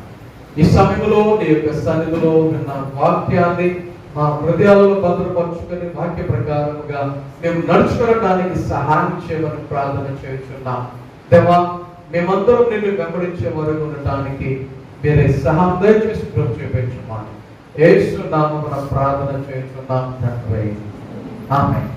ఈ సమయంలో నీ యొక్క సన్నిధిలో విన్న వాక్యాన్ని మా హృదయాలలో భద్రపరుచుకొని వాక్య ప్రకారముగా మేము నడుచుకోవడానికి సహాయం చేయమని ప్రార్థన చేస్తున్నాం. దేవా, మేమందరం నిన్ను వెంబడించే వరకు ఉండటానికి మీరే సహాయం దయచేసి కృప చూపించమని యేసు నామమున ప్రార్థన చేస్తున్నాం తండ్రి. ఆమేన్.